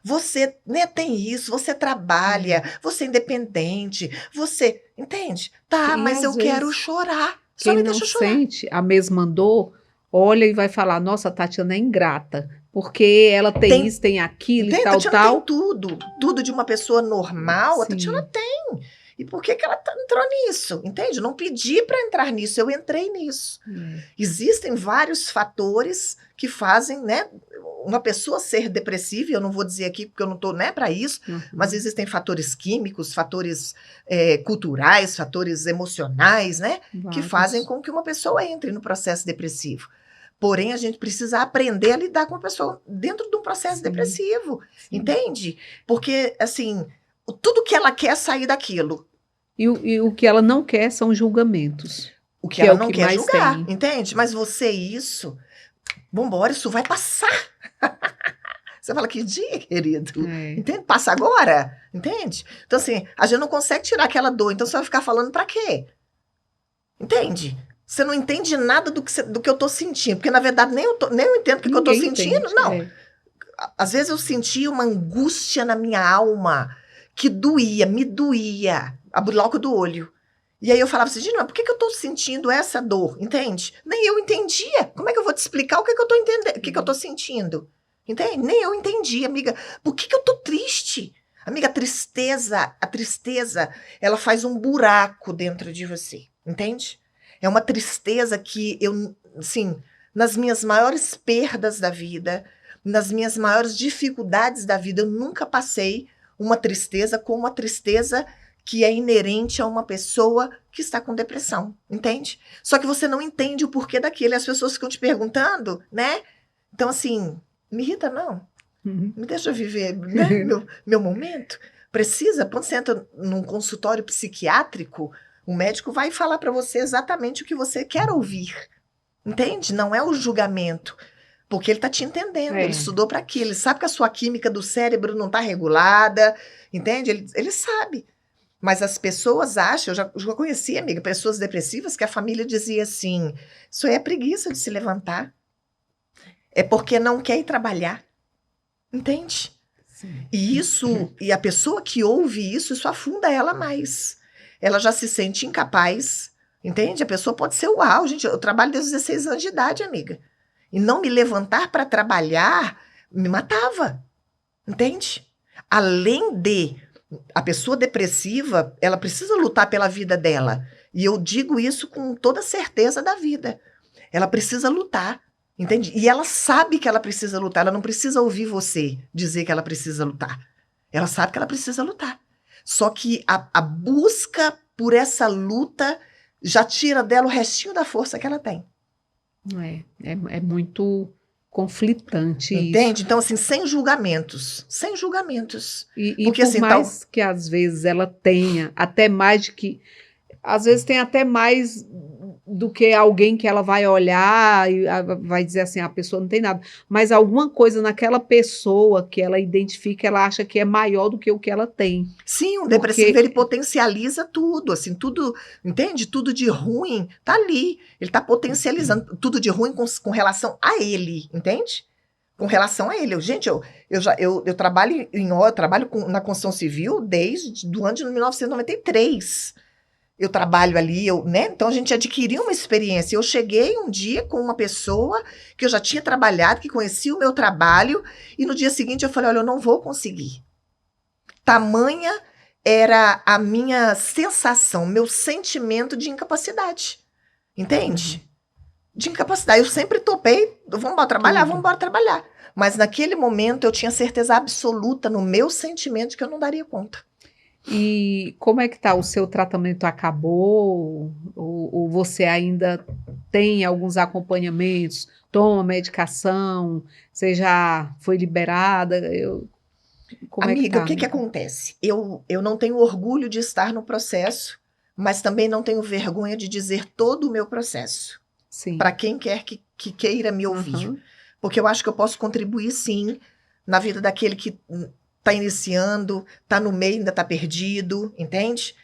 S2: Você, né, tem isso, você trabalha, você é independente, você... Entende? Tá, mas eu quero chorar. Só me deixa chorar.
S1: Quem não sente a mesma dor, olha e vai falar, nossa, a Tatiana é ingrata. Porque ela tem isso, tem aquilo e tal,
S2: tal. Tem tudo de uma pessoa normal, a Tatiana tem. E por que ela entrou nisso? Entende? Eu não pedi para entrar nisso, eu entrei nisso. Existem vários fatores que fazem, né, uma pessoa ser depressiva, e eu não vou dizer aqui porque eu não estou, né, para isso, mas existem fatores químicos, fatores culturais, fatores emocionais, né, que fazem com que uma pessoa entre no processo depressivo. Porém, a gente precisa aprender a lidar com a pessoa dentro de um processo depressivo, entende? Porque, assim, tudo que ela quer é sair daquilo.
S1: E o que ela não quer são julgamentos.
S2: O que ela não quer é julgar, entende? Mas você, vambora, isso vai passar. Você fala, que dia, querido? Entende? Passa agora, entende? Então, assim, a gente não consegue tirar aquela dor, então você vai ficar falando pra quê? Entende? Você não entende nada do que eu tô sentindo. Porque, na verdade, nem eu entendo o que eu tô sentindo. Não. Às vezes eu sentia uma angústia na minha alma que me doía, a bloco do olho. E aí eu falava assim, não, por que eu tô sentindo essa dor? Entende? Nem eu entendia. Como é que eu vou te explicar o que eu tô entendendo, o que eu tô sentindo? Entende? Nem eu entendi, amiga. Por que eu tô triste? Amiga, a tristeza, ela faz um buraco dentro de você. Entende? É uma tristeza que eu, assim, nas minhas maiores perdas da vida, nas minhas maiores dificuldades da vida, eu nunca passei uma tristeza como a tristeza que é inerente a uma pessoa que está com depressão, entende? Só que você não entende o porquê daquilo, e as pessoas ficam te perguntando, né? Então, assim, me irrita não, me deixa viver, né? meu momento. Precisa, quando você entra num consultório psiquiátrico, o médico vai falar para você exatamente o que você quer ouvir, entende? Não é o julgamento. Porque ele está te entendendo,
S1: É.
S2: ele estudou para aquilo, ele sabe que a sua química do cérebro não está regulada, entende? Ele sabe. Mas as pessoas acham, eu já conheci, amiga, pessoas depressivas que a família dizia assim, isso aí é preguiça de se levantar, é porque não quer ir trabalhar, entende?
S1: Sim.
S2: E e a pessoa que ouve isso afunda ela mais. Ela já se sente incapaz, entende? A pessoa pode ser uau, gente, eu trabalho desde os 16 anos de idade, amiga. E não me levantar para trabalhar me matava, entende? Além de a pessoa depressiva, ela precisa lutar pela vida dela. E eu digo isso com toda certeza da vida. Ela precisa lutar, entende? E ela sabe que ela precisa lutar, ela não precisa ouvir você dizer que ela precisa lutar. Ela sabe que ela precisa lutar. Só que a busca por essa luta já tira dela o restinho da força que ela tem.
S1: É muito conflitante
S2: Entende?
S1: isso.
S2: Então, assim, sem julgamentos. Sem julgamentos.
S1: E
S2: Porque,
S1: por
S2: assim,
S1: mais que às vezes ela tenha até mais de que. Às vezes tem até mais do que alguém que ela vai olhar e vai dizer assim, a pessoa não tem nada. Mas alguma coisa naquela pessoa que ela identifica, ela acha que é maior do que o que ela tem.
S2: sim, o
S1: Porque
S2: depressivo, ele potencializa tudo, assim, tudo, entende? Tudo de ruim tá ali. Ele tá potencializando tudo de ruim com relação a ele, entende? Com relação a ele. Eu trabalho na construção civil desde o ano de 1993. Eu trabalho ali, né? Então a gente adquiriu uma experiência. Eu cheguei um dia com uma pessoa que eu já tinha trabalhado, que conhecia o meu trabalho, e no dia seguinte eu falei: olha, eu não vou conseguir. Tamanha era a minha sensação, meu sentimento de incapacidade. Entende? De incapacidade. Eu sempre topei, vamos embora trabalhar,
S1: Tudo.
S2: vamos embora trabalhar. Mas naquele momento eu tinha certeza absoluta no meu sentimento de que eu não daria conta.
S1: E como é que tá? O seu tratamento acabou? Ou você ainda tem alguns acompanhamentos? Toma medicação? Você já foi liberada? Como é que
S2: Amiga, o
S1: tá?
S2: que que acontece? Eu não tenho orgulho de estar no processo, mas também não tenho vergonha de dizer todo o meu processo.
S1: Sim.
S2: Para quem quer que queira me ouvir.
S1: Aham.
S2: Porque eu acho que eu posso contribuir, sim, na vida daquele que está iniciando, está no meio, ainda está perdido, entende?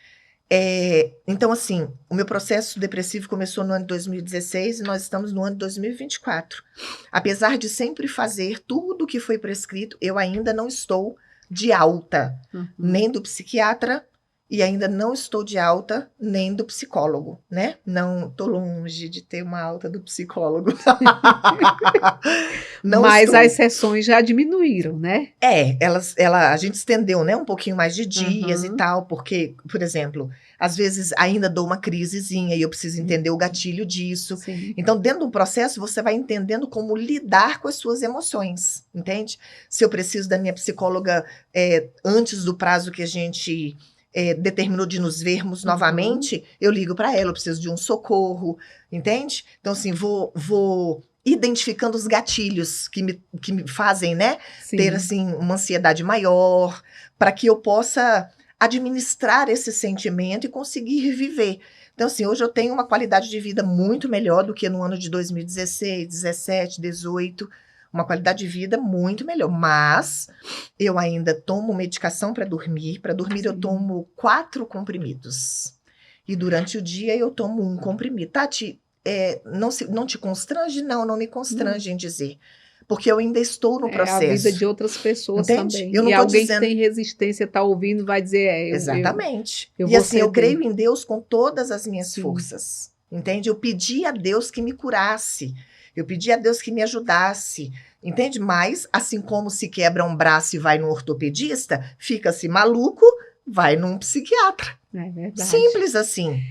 S2: Então, assim, o meu processo depressivo começou no ano de 2016 e nós estamos no ano de 2024. Apesar de sempre fazer tudo o que foi prescrito, eu ainda não estou de alta,
S1: Uhum.
S2: nem do psiquiatra, e ainda não estou de alta nem do psicólogo, né? Não, estou longe de ter uma alta do psicólogo. Não
S1: Mas
S2: estou.
S1: as sessões já diminuíram, né?
S2: A gente estendeu, né, um pouquinho mais de dias e
S1: Uhum.
S2: tal, porque, por exemplo, às vezes ainda dou uma crisezinha e eu preciso entender o gatilho disso.
S1: Sim.
S2: Então, dentro do processo, você vai entendendo como lidar com as suas emoções, entende? Se eu preciso da minha psicóloga antes do prazo que a gente determinou de nos vermos novamente, eu ligo para ela, eu preciso de um socorro, entende? Então, assim, vou identificando os gatilhos que me fazem, né,
S1: Sim.
S2: ter assim uma ansiedade maior, para que eu possa administrar esse sentimento e conseguir viver. Então, assim, hoje eu tenho uma qualidade de vida muito melhor do que no ano de 2016, 17, 18, uma qualidade de vida muito melhor, mas eu ainda tomo medicação para dormir. Para dormir eu
S1: Sim.
S2: tomo 4 comprimidos. E durante o dia eu tomo um comprimido. Tati, não te constrange? Não me constrange em dizer. Porque eu ainda estou no
S1: É a
S2: processo.
S1: vida de outras pessoas
S2: Entende?
S1: também.
S2: Eu não
S1: E
S2: tô
S1: alguém
S2: dizendo.
S1: que tem resistência está ouvindo vai dizer,
S2: Exatamente.
S1: eu
S2: E
S1: vou
S2: assim, eu
S1: ceder.
S2: creio em Deus com todas as minhas
S1: Sim.
S2: forças. Entende? Eu pedi a Deus que me curasse. Eu pedi a Deus que me ajudasse. Entende? Mas, assim como se quebra um braço e vai no ortopedista, fica-se maluco, vai num psiquiatra.
S1: É verdade.
S2: Simples assim.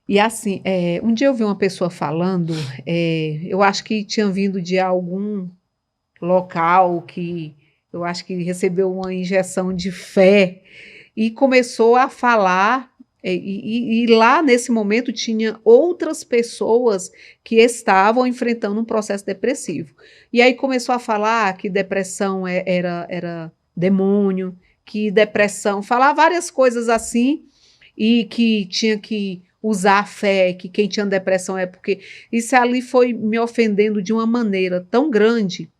S1: E assim, um dia eu vi uma pessoa falando, eu acho que tinha vindo de algum local que eu acho que recebeu uma injeção de fé e começou a falar. E lá nesse momento tinha outras pessoas que estavam enfrentando um processo depressivo. E aí começou a falar que depressão era demônio, que depressão, falar várias coisas assim, e que tinha que usar a fé, que quem tinha depressão é porque isso ali foi me ofendendo de uma maneira tão grande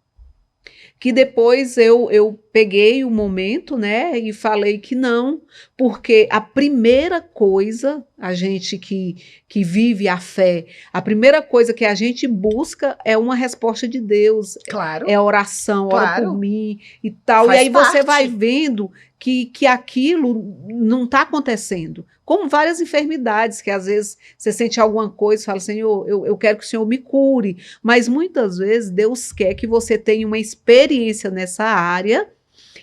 S1: que depois eu peguei o momento, né, e falei que não, porque a primeira coisa, a gente que vive a fé, a primeira coisa que a gente busca é uma resposta de Deus,
S2: Claro,
S1: é oração, ora por
S2: claro.
S1: mim e tal. E
S2: Faz
S1: aí você
S2: parte.
S1: vai vendo que aquilo não está acontecendo. Como várias enfermidades, que às vezes você sente alguma coisa e fala, Senhor, eu quero que o Senhor me cure. Mas muitas vezes Deus quer que você tenha uma experiência nessa área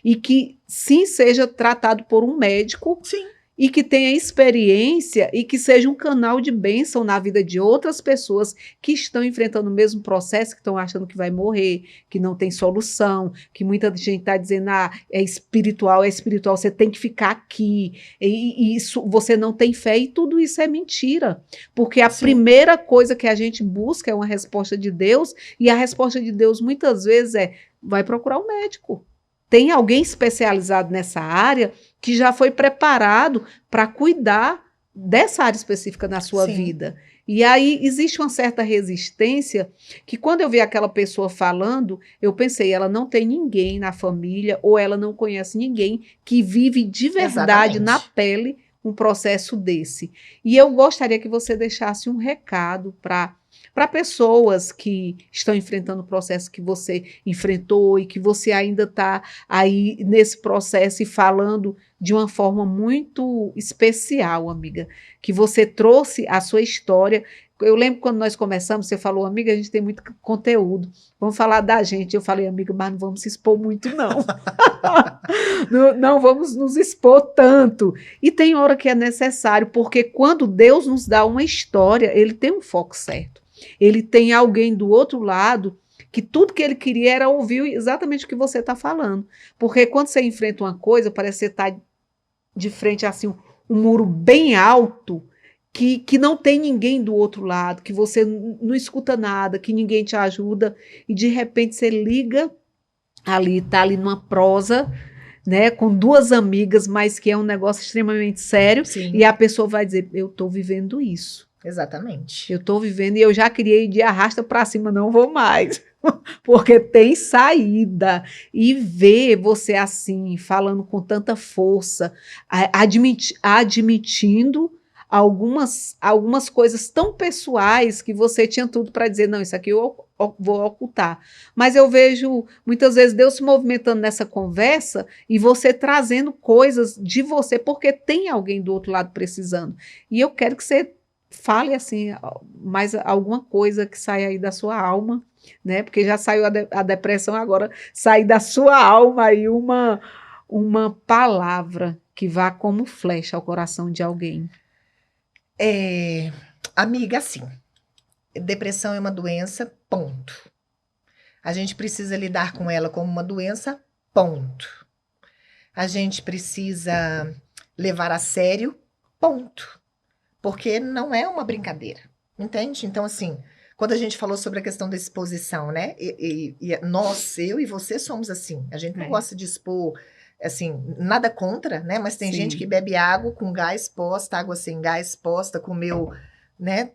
S1: e que sim seja tratado por um médico
S2: Sim.
S1: e que tenha experiência e que seja um canal de bênção na vida de outras pessoas que estão enfrentando o mesmo processo, que estão achando que vai morrer, que não tem solução, que muita gente está dizendo, é espiritual, você tem que ficar aqui, e isso, você não tem fé, e tudo isso é mentira, porque a
S2: Sim.
S1: primeira coisa que a gente busca é uma resposta de Deus, e a resposta de Deus muitas vezes vai procurar um médico. Tem alguém especializado nessa área que já foi preparado para cuidar dessa área específica na sua
S2: Sim.
S1: vida. E aí existe uma certa resistência que quando eu vi aquela pessoa falando, eu pensei, ela não tem ninguém na família ou ela não conhece ninguém que vive de verdade na pele um processo desse. E eu gostaria que você deixasse um recado para pessoas que estão enfrentando o processo que você enfrentou e que você ainda está aí nesse processo e falando de uma forma muito especial, amiga, que você trouxe a sua história. Eu lembro quando nós começamos, você falou, amiga, a gente tem muito conteúdo, vamos falar da gente. Eu falei, amiga, mas não vamos se expor muito, não. Não vamos nos expor tanto. E tem hora que é necessário, porque quando Deus nos dá uma história, ele tem um foco certo. Ele tem alguém do outro lado que tudo que ele queria era ouvir exatamente o que você está falando. Porque quando você enfrenta uma coisa, parece que você está de frente assim, um muro bem alto, que não tem ninguém do outro lado, que você não escuta nada, que ninguém te ajuda, e de repente você liga ali, está ali numa prosa, né, com duas amigas, mas que é um negócio extremamente sério,
S2: Sim.
S1: e a pessoa vai dizer, eu estou vivendo isso.
S2: Exatamente.
S1: Eu estou vivendo e eu já queria ir de arrasta para cima, não vou mais. Porque tem saída. E ver você assim, falando com tanta força, admitindo algumas coisas tão pessoais que você tinha tudo para dizer, não, isso aqui eu vou ocultar. Mas eu vejo muitas vezes Deus se movimentando nessa conversa e você trazendo coisas de você, porque tem alguém do outro lado precisando. E eu quero que você fale assim, mais alguma coisa que saia aí da sua alma, né? Porque já saiu a depressão, agora sai da sua alma aí uma palavra que vá como flecha ao coração de alguém.
S2: Amiga, assim, depressão é uma doença, ponto. A gente precisa lidar com ela como uma doença, ponto. A gente precisa levar a sério, ponto. Porque não é uma brincadeira, entende? Então, assim, quando a gente falou sobre a questão da exposição, né? Nós, eu e você somos assim. A gente não gosta de expor, assim, nada contra, né? Mas tem gente que bebe água com gás posta, água sem gás posta, comeu, né?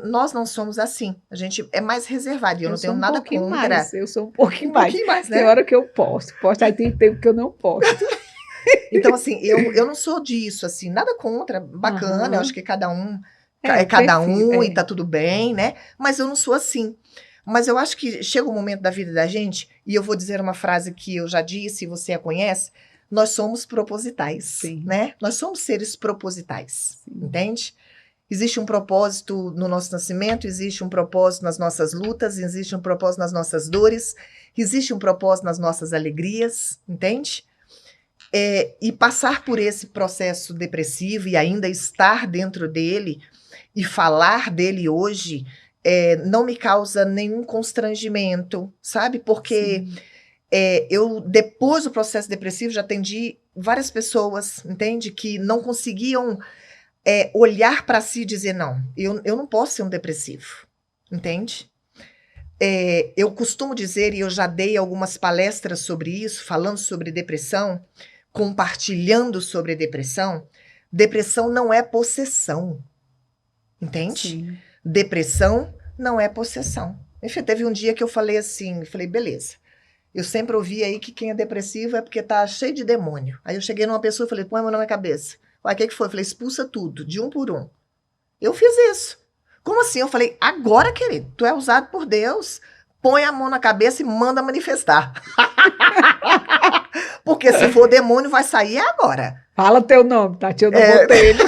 S2: Nós não somos assim. A gente é mais reservado. Eu não tenho nada contra.
S1: Eu sou um pouquinho mais.
S2: Né?
S1: Tem hora que eu posto, aí tem tempo que eu não posto.
S2: Então, assim, eu não sou disso, assim, nada contra, bacana, eu acho que cada um e tá tudo bem, né? Mas eu não sou assim. Mas eu acho que chega um momento da vida da gente, e eu vou dizer uma frase que eu já disse, e você a conhece, nós somos propositais, né? Nós somos seres propositais, entende? Existe um propósito no nosso nascimento, existe um propósito nas nossas lutas, existe um propósito nas nossas dores, existe um propósito nas nossas alegrias, entende? E passar por esse processo depressivo e ainda estar dentro dele e falar dele hoje não me causa nenhum constrangimento, sabe? Porque eu, depois do processo depressivo, já atendi várias pessoas, entende? Que não conseguiam olhar para si e dizer, não, eu não posso ser um depressivo, entende? Eu costumo dizer, e eu já dei algumas palestras sobre isso, falando sobre depressão, compartilhando sobre depressão. Depressão não é possessão. entende?
S1: Sim.
S2: Depressão não é possessão. Enfim, teve um dia que eu falei assim, falei, beleza. Eu sempre ouvi aí que quem é depressivo é porque tá cheio de demônio. Aí eu cheguei numa pessoa e falei, põe a mão na minha cabeça. Ué, o que foi? Eu falei, expulsa tudo, de um por um. Eu fiz isso. Como assim? Eu falei, agora, querido, tu é usado por Deus, põe a mão na cabeça e manda manifestar. Porque se for demônio, vai sair agora.
S1: Fala teu nome, Tatiana Botelho.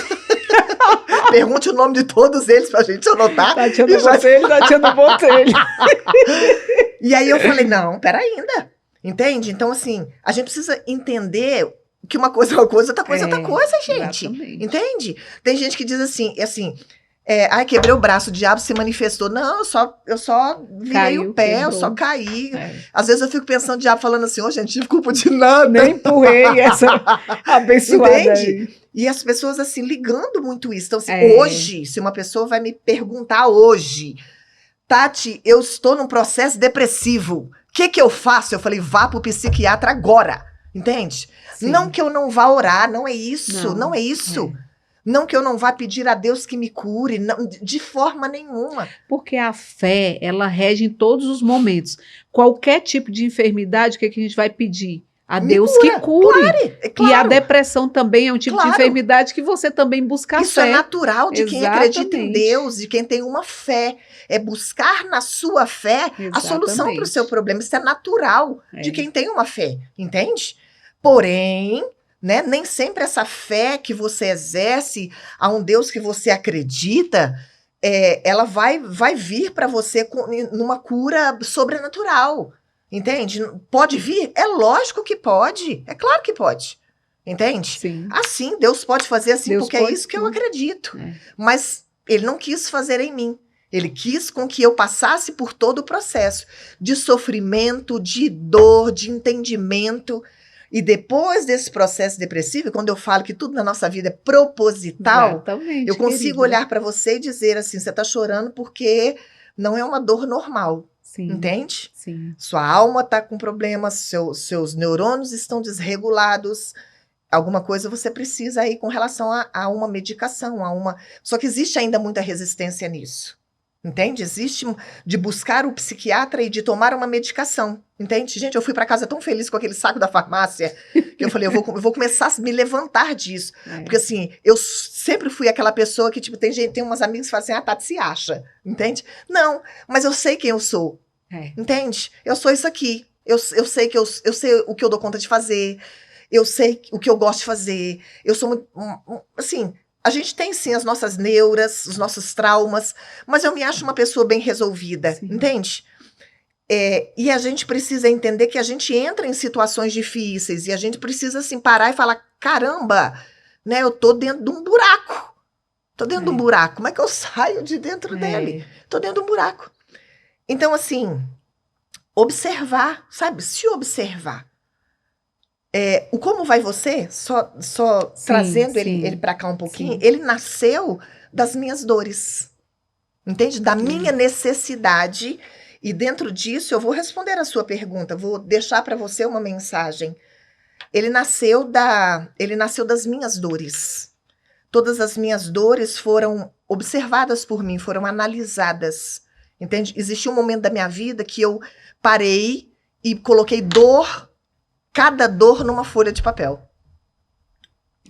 S2: Pergunte o nome de todos eles pra gente anotar.
S1: Tatiana Botelho, Tatiana Botelho.
S2: E aí eu falei, não, pera ainda. Entende? Então, assim, a gente precisa entender que uma coisa é uma coisa, outra coisa é outra coisa, gente.
S1: Exatamente.
S2: Entende? Tem gente que diz assim, ai, quebrei o braço, o diabo se manifestou. Não, eu só virei o pé,
S1: quebrou.
S2: eu só caí. Às vezes eu fico pensando, o diabo falando assim, gente, tive culpa de nada.
S1: Nem empurrei essa abençoada.
S2: Entende?
S1: Aí.
S2: E as pessoas, assim, ligando muito isso. Então, assim, hoje, se uma pessoa vai me perguntar hoje, Tati, eu estou num processo depressivo, o que eu faço? Eu falei, vá pro psiquiatra agora. Entende?
S1: Sim.
S2: Não que eu não vá orar, não é isso, não é isso. Não que eu não vá pedir a Deus que me cure, não, de forma nenhuma.
S1: Porque a fé, ela rege em todos os momentos. Qualquer tipo de enfermidade, o que a gente vai pedir? A Deus que cure.
S2: Claro.
S1: E a depressão também é um tipo de enfermidade que você também busca
S2: Isso
S1: fé.
S2: É natural de quem acredita em Deus, de quem tem uma fé. É buscar na sua fé a solução para o seu problema. Isso é natural de quem tem uma fé, entende? Porém, né, nem sempre essa fé que você exerce a um Deus que você acredita, ela vai vir para você numa cura sobrenatural. Entende? Pode vir? É lógico que pode. É claro que pode. Entende?
S1: Sim.
S2: Assim, Deus pode fazer assim, Deus porque é isso que eu acredito. Mas ele não quis fazer em mim. Ele quis com que eu passasse por todo o processo de sofrimento, de dor, de entendimento. E depois desse processo depressivo, quando eu falo que tudo na nossa vida é proposital,
S1: exatamente,
S2: eu consigo olhar para você e dizer assim, você está chorando porque não é uma dor normal.
S1: Sim,
S2: entende?
S1: Sim.
S2: Sua alma está com problemas, seus neurônios estão desregulados. Alguma coisa você precisa aí com relação a uma medicação, Só que existe ainda muita resistência nisso. Entende? Existe de buscar o psiquiatra e de tomar uma medicação. Entende? Gente, eu fui para casa tão feliz com aquele saco da farmácia que eu falei, eu vou começar a me levantar disso. Porque assim, eu sempre fui aquela pessoa que, tipo, tem umas amigas que falam assim, Tati, se acha. Entende? Não, mas eu sei quem eu sou. Entende? Eu sou isso aqui. Eu sei que eu sei o que eu dou conta de fazer. Eu sei o que eu gosto de fazer. Eu sou muito, assim, a gente tem sim as nossas neuras, os nossos traumas, mas eu me acho uma pessoa bem resolvida, entende? E a gente precisa entender que a gente entra em situações difíceis e a gente precisa assim parar e falar, caramba, né, eu tô dentro de um buraco. Tô dentro de um buraco. Como é que eu saio de dentro dele? Tô dentro de um buraco. Então, assim, observar, sabe? Se observar. O Como Vai Você, só sim, trazendo ele para cá um pouquinho, ele nasceu das minhas dores, entende? Da minha necessidade, e dentro disso eu vou responder a sua pergunta, vou deixar para você uma mensagem. Ele nasceu das minhas dores. Todas as minhas dores foram observadas por mim, foram analisadas, entende? Existiu um momento da minha vida que eu parei e coloquei cada dor numa folha de papel.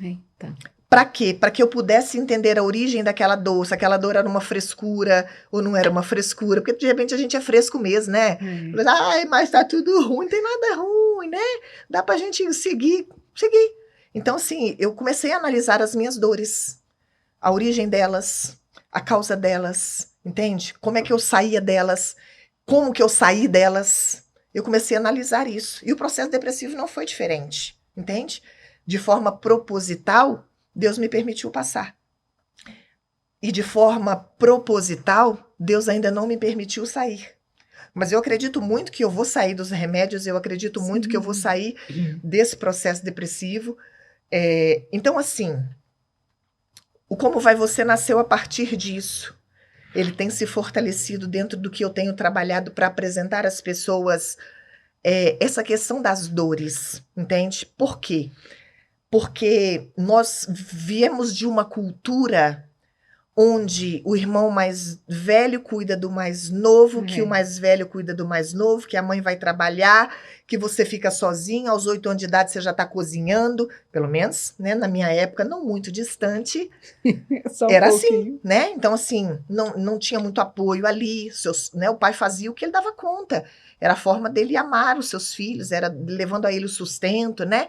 S1: Eita.
S2: Para quê? Para que eu pudesse entender a origem daquela dor, se aquela dor era uma frescura ou não era uma frescura, porque de repente a gente é fresco mesmo, né? Ai, mas tá tudo ruim, não tem nada ruim, né? Dá pra gente seguir. Então, assim, eu comecei a analisar as minhas dores, a origem delas, a causa delas, entende? Como é que eu saía delas, como que eu saí delas. Eu comecei a analisar isso. E o processo depressivo não foi diferente, entende? De forma proposital, Deus me permitiu passar. E de forma proposital, Deus ainda não me permitiu sair. Mas eu acredito muito que eu vou sair dos remédios, eu acredito muito que eu vou sair desse processo depressivo. Então, assim, o Como Vai Você nasceu a partir disso. Ele tem se fortalecido dentro do que eu tenho trabalhado para apresentar às pessoas essa questão das dores, entende? Por quê? Porque nós viemos de uma cultura onde o irmão mais velho cuida do mais novo, que o mais velho cuida do mais novo, que a mãe vai trabalhar, que você fica sozinho, aos 8 anos de idade você já está cozinhando, pelo menos, né, na minha época, não muito distante, era assim, né? Então, assim, não tinha muito apoio ali, né, o pai fazia o que ele dava conta, era a forma dele amar os seus filhos, era levando a ele o sustento, né?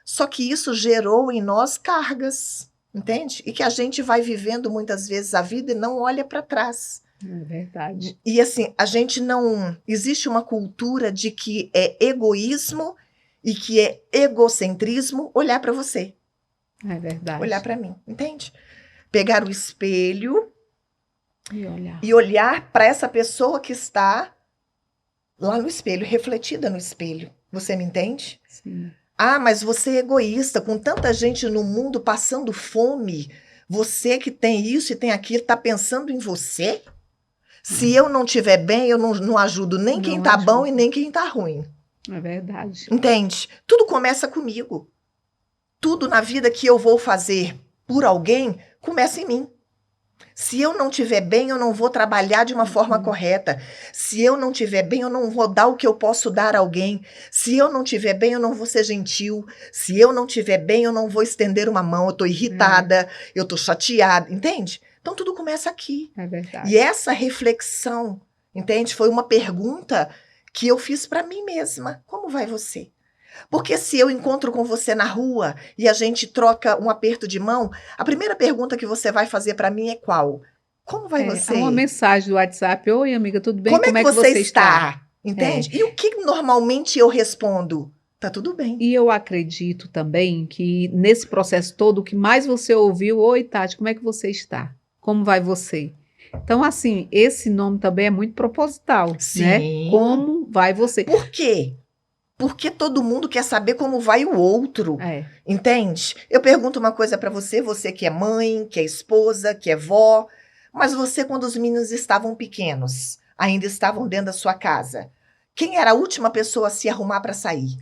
S2: Só que isso gerou em nós cargas, entende? E que a gente vai vivendo muitas vezes a vida e não olha para trás.
S1: É verdade.
S2: E assim, a gente não... Existe uma cultura de que é egoísmo e que é egocentrismo olhar para você.
S1: É verdade.
S2: Olhar para mim, entende? Pegar o espelho
S1: e
S2: olhar para essa pessoa que está lá no espelho, refletida no espelho. Você me entende?
S1: Sim.
S2: Ah, mas você é egoísta, com tanta gente no mundo passando fome, você que tem isso e tem aquilo, está pensando em você? Se eu não estiver bem, eu não ajudo nem quem está bom e nem quem está ruim.
S1: É verdade.
S2: Entende? Tudo começa comigo. Tudo na vida que eu vou fazer por alguém, começa em mim. Se eu não estiver bem, eu não vou trabalhar de uma forma correta. Se eu não estiver bem, eu não vou dar o que eu posso dar a alguém. Se eu não estiver bem, eu não vou ser gentil. Se eu não estiver bem, eu não vou estender uma mão. Eu estou irritada, eu estou chateada, entende? Então tudo começa aqui.
S1: É verdade.
S2: E essa reflexão, entende? Foi uma pergunta que eu fiz para mim mesma. Como vai você? Porque se eu encontro com você na rua e a gente troca um aperto de mão, a primeira pergunta que você vai fazer para mim é qual? Como vai você?
S1: É uma mensagem do WhatsApp. Oi, amiga, tudo bem?
S2: Como é que você está? Entende? E o que normalmente eu respondo? Tá tudo bem.
S1: E eu acredito também que nesse processo todo, o que mais você ouviu, oi, Tati, como é que você está? Como vai você? Então, assim, esse nome também é muito proposital,
S2: Sim.
S1: né? Como vai você?
S2: Por quê? Porque todo mundo quer saber como vai o outro, entende? Eu pergunto uma coisa para você, você que é mãe, que é esposa, que é vó, mas você quando os meninos estavam pequenos, ainda estavam dentro da sua casa, quem era a última pessoa a se arrumar para sair?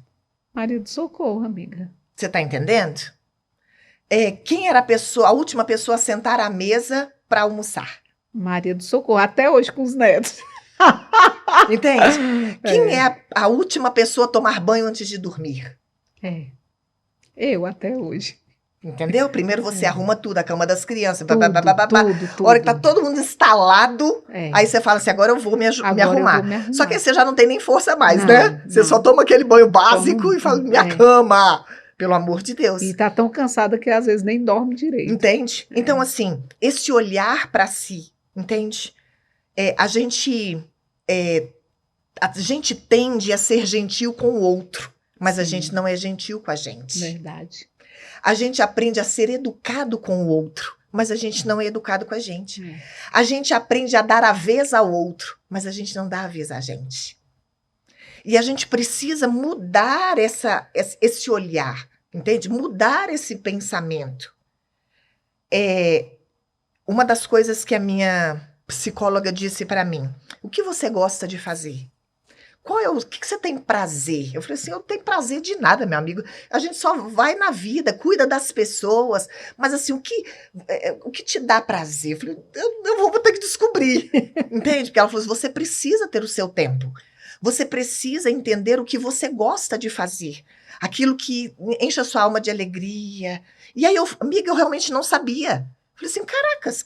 S1: Maria do Socorro, amiga.
S2: Você tá entendendo? Quem era a última pessoa a sentar à mesa para almoçar?
S1: Maria do Socorro, até hoje com os netos.
S2: Entende? Quem é a última pessoa a tomar banho antes de dormir?
S1: Eu até hoje.
S2: Entendeu? Primeiro você arruma tudo, a cama das crianças,
S1: tudo.
S2: A hora que tá todo mundo instalado, aí você fala assim, agora eu vou me arrumar. Só que aí você já não tem nem força mais, né? Você só toma aquele banho básico e fala, minha cama, pelo amor de Deus.
S1: E tá tão cansada que às vezes nem dorme direito.
S2: Entende? Então assim, esse olhar para si, entende? A gente tende a ser gentil com o outro, mas a gente não é gentil com a gente.
S1: Verdade.
S2: A gente aprende a ser educado com o outro, mas a gente não é educado com a gente. A gente aprende a dar a vez ao outro, mas a gente não dá a vez a gente. E a gente precisa mudar esse olhar, entende? Mudar esse pensamento. Uma das coisas que a minha psicóloga disse para mim, o que você gosta de fazer? O que você tem prazer? Eu falei assim, eu não tenho prazer de nada, meu amigo. A gente só vai na vida, cuida das pessoas. Mas assim, o que te dá prazer? Eu falei, eu vou ter que descobrir. Entende? Porque ela falou assim, você precisa ter o seu tempo. Você precisa entender o que você gosta de fazer. Aquilo que enche a sua alma de alegria. E aí, amiga, eu realmente não sabia. Falei assim, caracas,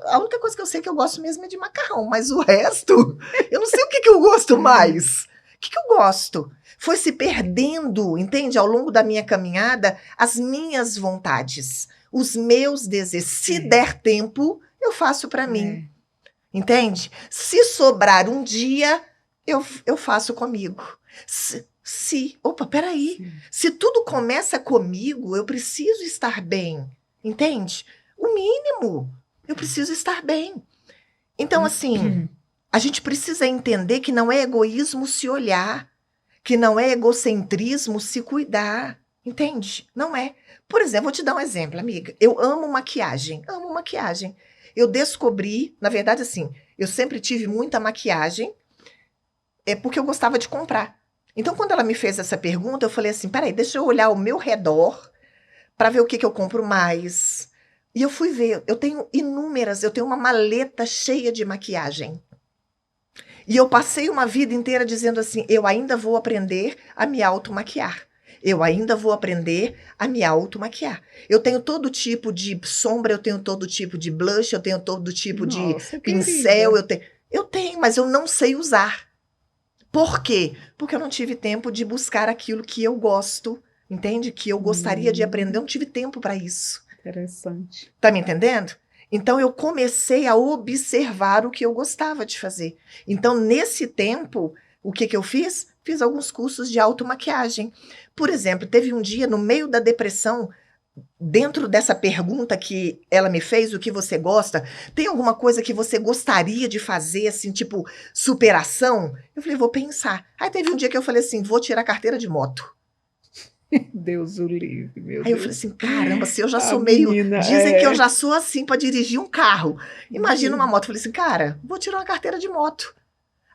S2: a única coisa que eu sei que eu gosto mesmo é de macarrão, mas o resto, eu não sei o que eu gosto mais. O que eu gosto? Foi se perdendo, entende? Ao longo da minha caminhada, as minhas vontades, os meus desejos. Se der tempo, eu faço para mim. Entende? Se sobrar um dia, eu faço comigo. Opa, peraí. Sim. Se tudo começa comigo, eu preciso estar bem. Entende? O mínimo, eu preciso estar bem. Então, assim, a gente precisa entender que não é egoísmo se olhar, que não é egocentrismo se cuidar, entende? Não é. Por exemplo, vou te dar um exemplo, amiga. Eu amo maquiagem. Eu descobri, na verdade, assim, eu sempre tive muita maquiagem, porque eu gostava de comprar. Então, quando ela me fez essa pergunta, eu falei assim, peraí, deixa eu olhar ao meu redor para ver o que eu compro mais. E eu fui ver, eu tenho uma maleta cheia de maquiagem. E eu passei uma vida inteira dizendo assim, eu ainda vou aprender a me automaquiar. Eu ainda vou aprender a me automaquiar. Eu tenho todo tipo de sombra, eu tenho todo tipo de blush, eu tenho todo tipo de pincel. Eu tenho, mas eu não sei usar. Por quê? Porque eu não tive tempo de buscar aquilo que eu gosto, entende? Que eu gostaria de aprender. Eu não tive tempo para isso.
S1: Interessante.
S2: Tá me entendendo? Então, eu comecei a observar o que eu gostava de fazer. Então, nesse tempo, o que eu fiz? Fiz alguns cursos de automaquiagem. Por exemplo, teve um dia, no meio da depressão, dentro dessa pergunta que ela me fez, o que você gosta, tem alguma coisa que você gostaria de fazer, assim, tipo, superação? Eu falei, vou pensar. Aí teve um dia que eu falei assim, vou tirar a carteira de moto.
S1: Deus o livre, meu
S2: Aí eu
S1: Deus.
S2: falei assim, caramba, se eu já
S1: A
S2: sou meio...
S1: menina,
S2: Dizem que eu já sou assim para dirigir um carro. Imagina uma
S1: Sim.
S2: moto. Eu falei assim, cara, vou tirar uma carteira de moto.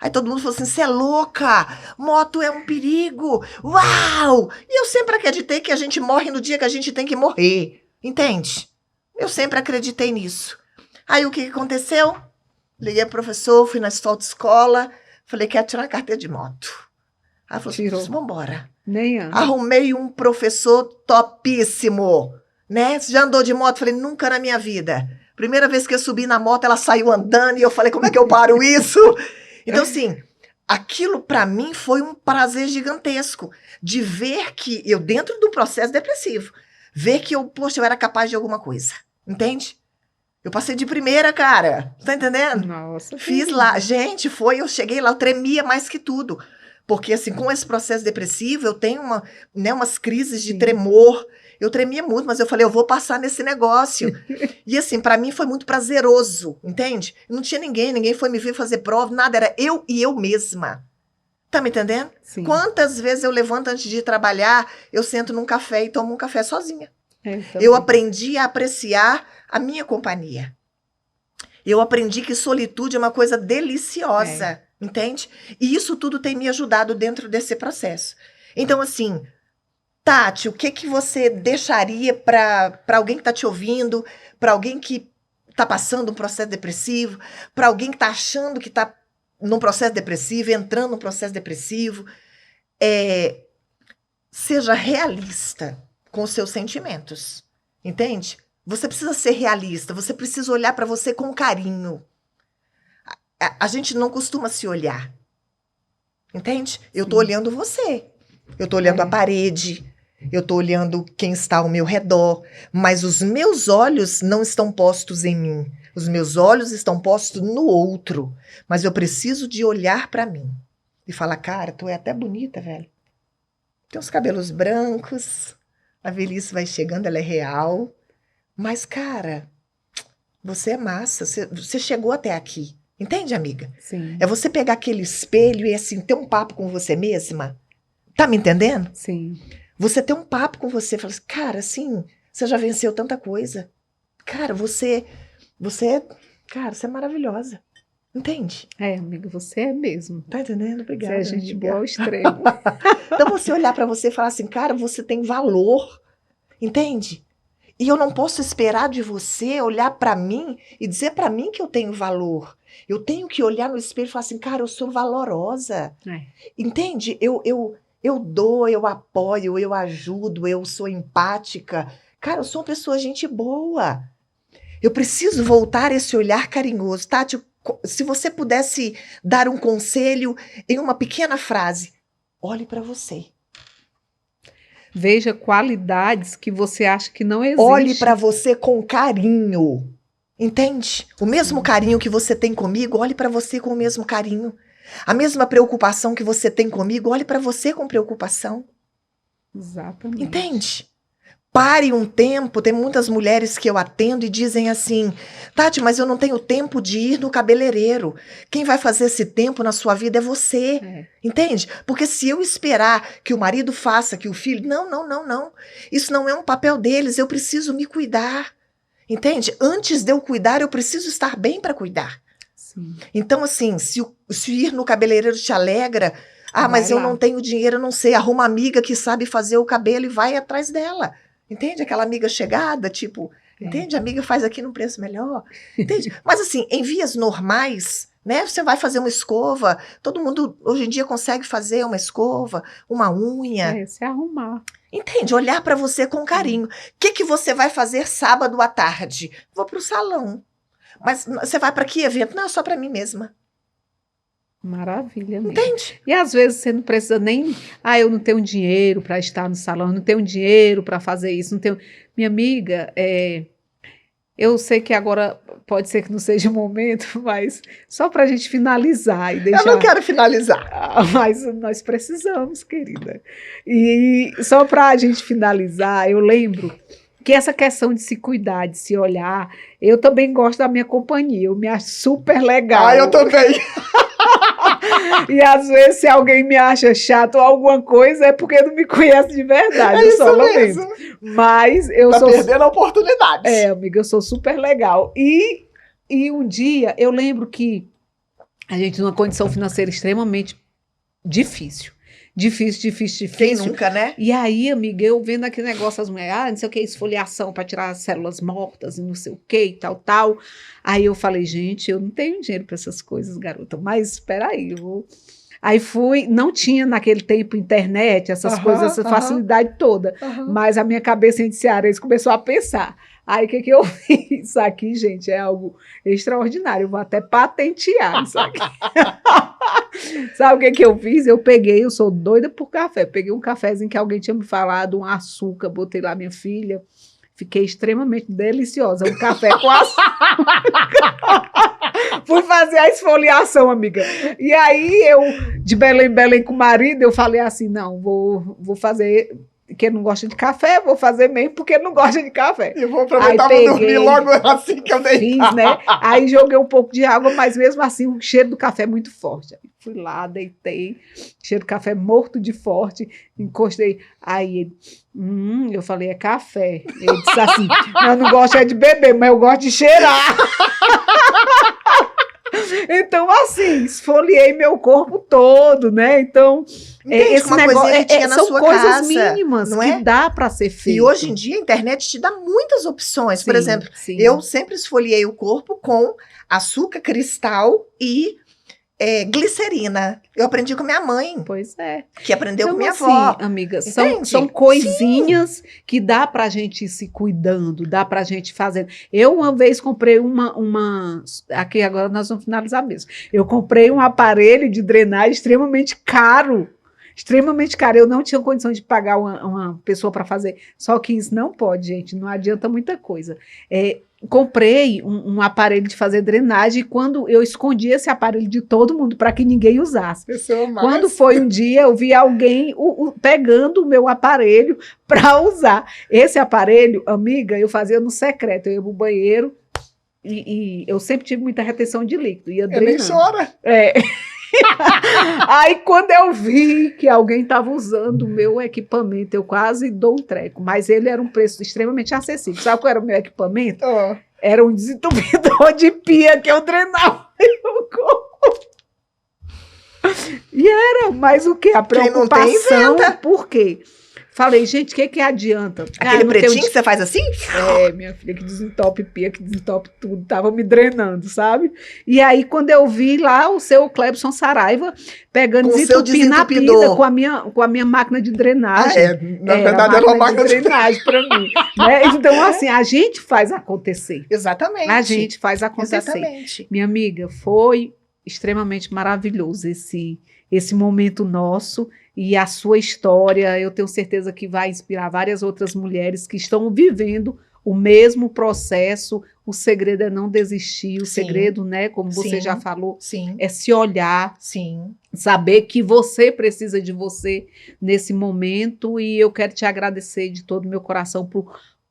S2: Aí todo mundo falou assim, você é louca, moto é um perigo, uau! E eu sempre acreditei que a gente morre no dia que a gente tem que morrer, entende? Eu sempre acreditei nisso. Aí o que aconteceu? Liguei pro professor, fui na autoescola, falei, quero tirar a carteira de moto. Aí falou
S1: Tirou.
S2: assim, vambora.
S1: Nem anda.
S2: Arrumei um professor topíssimo, né? Você já andou de moto? Falei, nunca na minha vida. Primeira vez que eu subi na moto, ela saiu andando e eu falei, como é que eu paro isso? Então, assim, aquilo para mim foi um prazer gigantesco de ver que eu, dentro do processo depressivo, ver que eu era capaz de alguma coisa, entende? Eu passei de primeira, cara, tá entendendo?
S1: Nossa.
S2: Fiz lá, gente, eu cheguei lá, eu tremia mais que tudo, porque assim, com esse processo depressivo, eu tenho umas crises de tremor, eu tremia muito, mas eu falei, eu vou passar nesse negócio. E assim, para mim foi muito prazeroso, entende? Não tinha ninguém foi me ver fazer prova, nada, era eu e eu mesma. Tá me entendendo?
S1: Sim.
S2: Quantas vezes eu levanto antes de ir trabalhar, eu sento num café e tomo um café sozinha.
S1: Eu
S2: Eu aprendi a apreciar a minha companhia. Eu aprendi que solitude é uma coisa deliciosa, entende? E isso tudo tem me ajudado dentro desse processo. Então, assim, Tati, o que você deixaria para alguém que está te ouvindo, para alguém que está passando um processo depressivo, para alguém que está achando que está num processo depressivo, entrando num processo depressivo? Seja realista com os seus sentimentos, entende? Você precisa ser realista, você precisa olhar para você com carinho. A gente não costuma se olhar, entende? Eu estou olhando você, eu estou olhando a parede, eu estou olhando quem está ao meu redor, mas os meus olhos não estão postos em mim. Os meus olhos estão postos no outro. Mas eu preciso de olhar para mim e falar, cara, tu é até bonita, velho. Tem os cabelos brancos, a velhice vai chegando, ela é real. Mas, cara, você é massa, você chegou até aqui. Entende, amiga?
S1: Sim.
S2: É você pegar aquele espelho e, assim, ter um papo com você mesma. Tá me entendendo?
S1: Sim.
S2: Você ter um papo com você, falar assim, cara, assim, você já venceu tanta coisa. Cara, você é maravilhosa. Entende?
S1: Amiga, você é mesmo.
S2: Tá entendendo? Obrigada.
S1: Você é gente
S2: amiga.
S1: boa ao extremo.
S2: Então você olhar pra você e falar assim, cara, você tem valor. Entende? E eu não posso esperar de você olhar pra mim e dizer pra mim que eu tenho valor. Eu tenho que olhar no espelho e falar assim, cara, eu sou valorosa. Entende? Eu dou, eu apoio, eu ajudo, eu sou empática. Cara, eu sou uma pessoa gente boa. Eu preciso voltar esse olhar carinhoso. Tati, se você pudesse dar um conselho em uma pequena frase, olhe para você.
S1: Veja qualidades que você acha que não existem.
S2: Olhe para você com carinho. Entende? O mesmo carinho que você tem comigo, olhe para você com o mesmo carinho. A mesma preocupação que você tem comigo, olhe para você com preocupação.
S1: Exatamente.
S2: Entende? Pare um tempo, tem muitas mulheres que eu atendo e dizem assim, Tati, mas eu não tenho tempo de ir no cabeleireiro. Quem vai fazer esse tempo na sua vida é você. Entende? Porque se eu esperar que o marido faça, que o filho... Não. Isso não é um papel deles, eu preciso me cuidar. Entende? Antes de eu cuidar, eu preciso estar bem para cuidar.
S1: Sim.
S2: Então, assim, se ir no cabeleireiro te alegra, mas eu não tenho dinheiro, eu não sei, arruma uma amiga que sabe fazer o cabelo e vai atrás dela. Entende? Aquela amiga chegada, tipo, entende? A amiga faz aqui num preço melhor. Entende? Mas assim, em vias normais, né? Você vai fazer uma escova, todo mundo hoje em dia consegue fazer uma escova, uma unha.
S1: Se arrumar.
S2: Entende? Olhar para você com carinho. O que você vai fazer sábado à tarde? Vou para o salão. Mas você vai para que evento? Não, é só para mim mesma.
S1: Maravilha, amiga.
S2: Entende?
S1: E às vezes você não precisa nem, eu não tenho dinheiro para estar no salão, não tenho dinheiro para fazer isso, não tenho. Minha amiga, eu sei que agora pode ser que não seja o momento, mas só para a gente finalizar e deixar.
S2: Eu não quero finalizar.
S1: Mas nós precisamos, querida. E só para a gente finalizar, eu lembro que essa questão de se cuidar, de se olhar, eu também gosto da minha companhia, eu me acho super legal.
S2: Eu também.
S1: E às vezes, se alguém me acha chato ou alguma coisa, é porque não me conhece de verdade. Eu só lamento. Mas eu sou.
S2: Perdendo a oportunidade.
S1: Amiga, eu sou super legal. E um dia eu lembro que a gente, numa condição financeira extremamente difícil. Difícil.
S2: Quem nunca, né?
S1: E aí, amiga, eu vendo aquele negócio, as mulheres, não sei o que, esfoliação para tirar as células mortas e não sei o que e tal. Aí eu falei, gente, eu não tenho dinheiro para essas coisas, garota, mas espera aí, eu vou... Aí fui, não tinha naquele tempo internet, essas coisas, essa facilidade toda, mas a minha cabeça de cearense começou a pensar. Aí o que eu fiz? Isso aqui, gente, é algo extraordinário, eu vou até patentear isso aqui. Sabe o que eu fiz? Eu sou doida por café, peguei um cafezinho que alguém tinha me falado, um açúcar, botei lá minha filha, fiquei extremamente deliciosa, um café com açúcar. Fui fazer a esfoliação, amiga. E aí eu, de Belém com o marido, eu falei assim, não, vou fazer... Quem não gosta de café, vou fazer mesmo porque não gosta de café.
S2: Eu vou aproveitar para dormir logo assim que eu deitar.
S1: Fiz, né? Aí joguei um pouco de água, mas mesmo assim o cheiro do café é muito forte. Aí fui lá, deitei, cheiro do café morto de forte, encostei. Aí ele, eu falei, é café. Ele disse assim, eu não gosto de beber, mas eu gosto de cheirar. Então, assim, esfoliei meu corpo todo, né? Então, esse negócio são coisas mínimas não que dá para ser feito.
S2: E hoje em dia a internet te dá muitas opções. Por exemplo, eu sempre esfoliei o corpo com açúcar cristal e glicerina. Eu aprendi com minha mãe.
S1: Pois é.
S2: Que aprendeu com minha avó.
S1: Amiga, são coisinhas que dá pra gente ir se cuidando, dá pra gente fazer. Eu uma vez comprei uma aqui agora nós vamos finalizar mesmo. Eu comprei um aparelho de drenagem extremamente caro. Eu não tinha condição de pagar uma pessoa para fazer. Só que isso não pode, gente. Não adianta muita coisa. Comprei um aparelho de fazer drenagem e quando eu escondi esse aparelho de todo mundo para que ninguém usasse. Quando foi um dia, eu vi alguém pegando o meu aparelho para usar. Esse aparelho, amiga, eu fazia no secreto. Eu ia pro banheiro e eu sempre tive muita retenção de líquido. Ia drenando.
S2: Nem chora.
S1: Aí quando eu vi que alguém estava usando o meu equipamento, eu quase dou um treco, mas ele era um preço extremamente acessível. Sabe qual era o meu equipamento? Era um desentupidor de pia que eu drenava meu corpo. E era, mas o que? A preocupação, por quê? Falei, gente, o que adianta?
S2: Aquele pretinho que você faz assim?
S1: Minha filha, que desentope pia, que desentope tudo, tava me drenando, sabe? E aí, quando eu vi lá o seu Clebson Saraiva pegando desentupindo na pia com a minha máquina de drenagem.
S2: Na verdade, era uma máquina de
S1: drenagem para mim. Né? Então, assim, a gente faz acontecer.
S2: Exatamente.
S1: A gente faz acontecer.
S2: Exatamente.
S1: Minha amiga, foi extremamente maravilhoso esse momento nosso. E a sua história, eu tenho certeza que vai inspirar várias outras mulheres que estão vivendo o mesmo processo. O segredo é não desistir, o segredo, né, como você já falou, é se olhar, saber que você precisa de você nesse momento. E eu quero te agradecer de todo o meu coração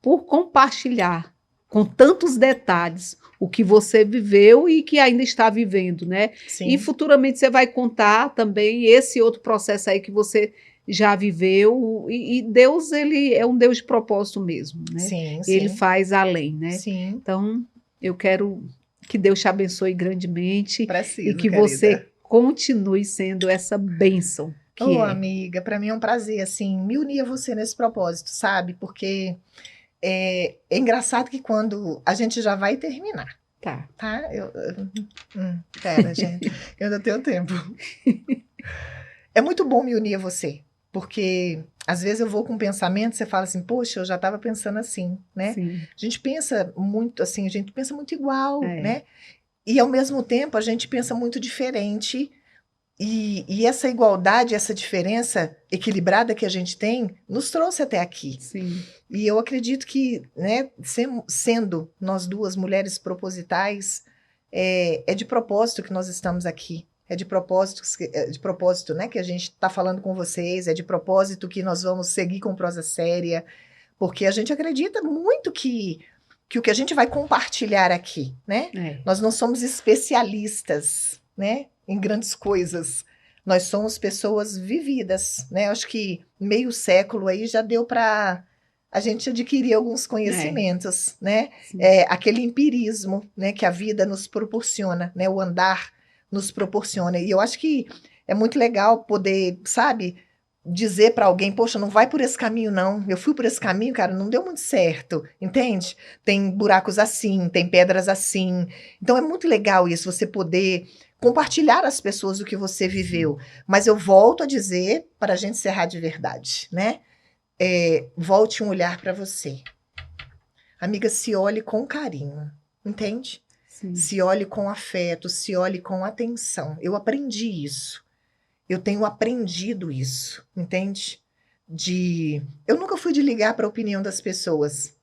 S1: por compartilhar com tantos detalhes o que você viveu e que ainda está vivendo, né? E futuramente você vai contar também esse outro processo aí que você já viveu. E Deus, ele é um Deus de propósito mesmo, né? Ele faz além, né? Então, eu quero que Deus te abençoe grandemente e que você continue sendo essa bênção que
S2: Ô,
S1: é?
S2: amiga, para mim é um prazer, assim, me unir a você nesse propósito, sabe? Porque é engraçado que quando a gente já vai terminar,
S1: Tá.
S2: tá? Pera, gente, eu ainda tenho tempo. É muito bom me unir a você, porque às vezes eu vou com um pensamento, você fala assim, poxa, eu já estava pensando assim, né?
S1: Sim.
S2: A gente pensa muito assim, a gente pensa muito igual,
S1: É.
S2: né? E ao mesmo tempo a gente pensa muito diferente. E essa igualdade, essa diferença equilibrada que a gente tem, nos trouxe até aqui.
S1: Sim.
S2: E eu acredito que, né, sendo nós duas mulheres propositais, é de propósito que nós estamos aqui. É de propósito, né, que a gente está falando com vocês, é de propósito que nós vamos seguir com prosa séria, porque a gente acredita muito que o que a gente vai compartilhar aqui, né?
S1: É.
S2: Nós não somos especialistas, né, em grandes coisas. Nós somos pessoas vividas, né? Acho que meio século aí já deu para a gente adquirir alguns conhecimentos, né?
S1: Sim.
S2: Aquele empirismo, né, que a vida nos proporciona, né? O andar nos proporciona. E eu acho que é muito legal poder, sabe, dizer para alguém, poxa, não vai por esse caminho não. Eu fui por esse caminho, cara, não deu muito certo, entende? Tem buracos assim, tem pedras assim. Então é muito legal isso, você poder compartilhar às pessoas o que você viveu. Mas eu volto a dizer, para a gente encerrar de verdade, né? Volte um olhar para você. Amiga, se olhe com carinho, entende?
S1: Sim.
S2: Se olhe com afeto, se olhe com atenção. Eu aprendi isso. Eu tenho aprendido isso, entende? Eu nunca fui de ligar para a opinião das pessoas,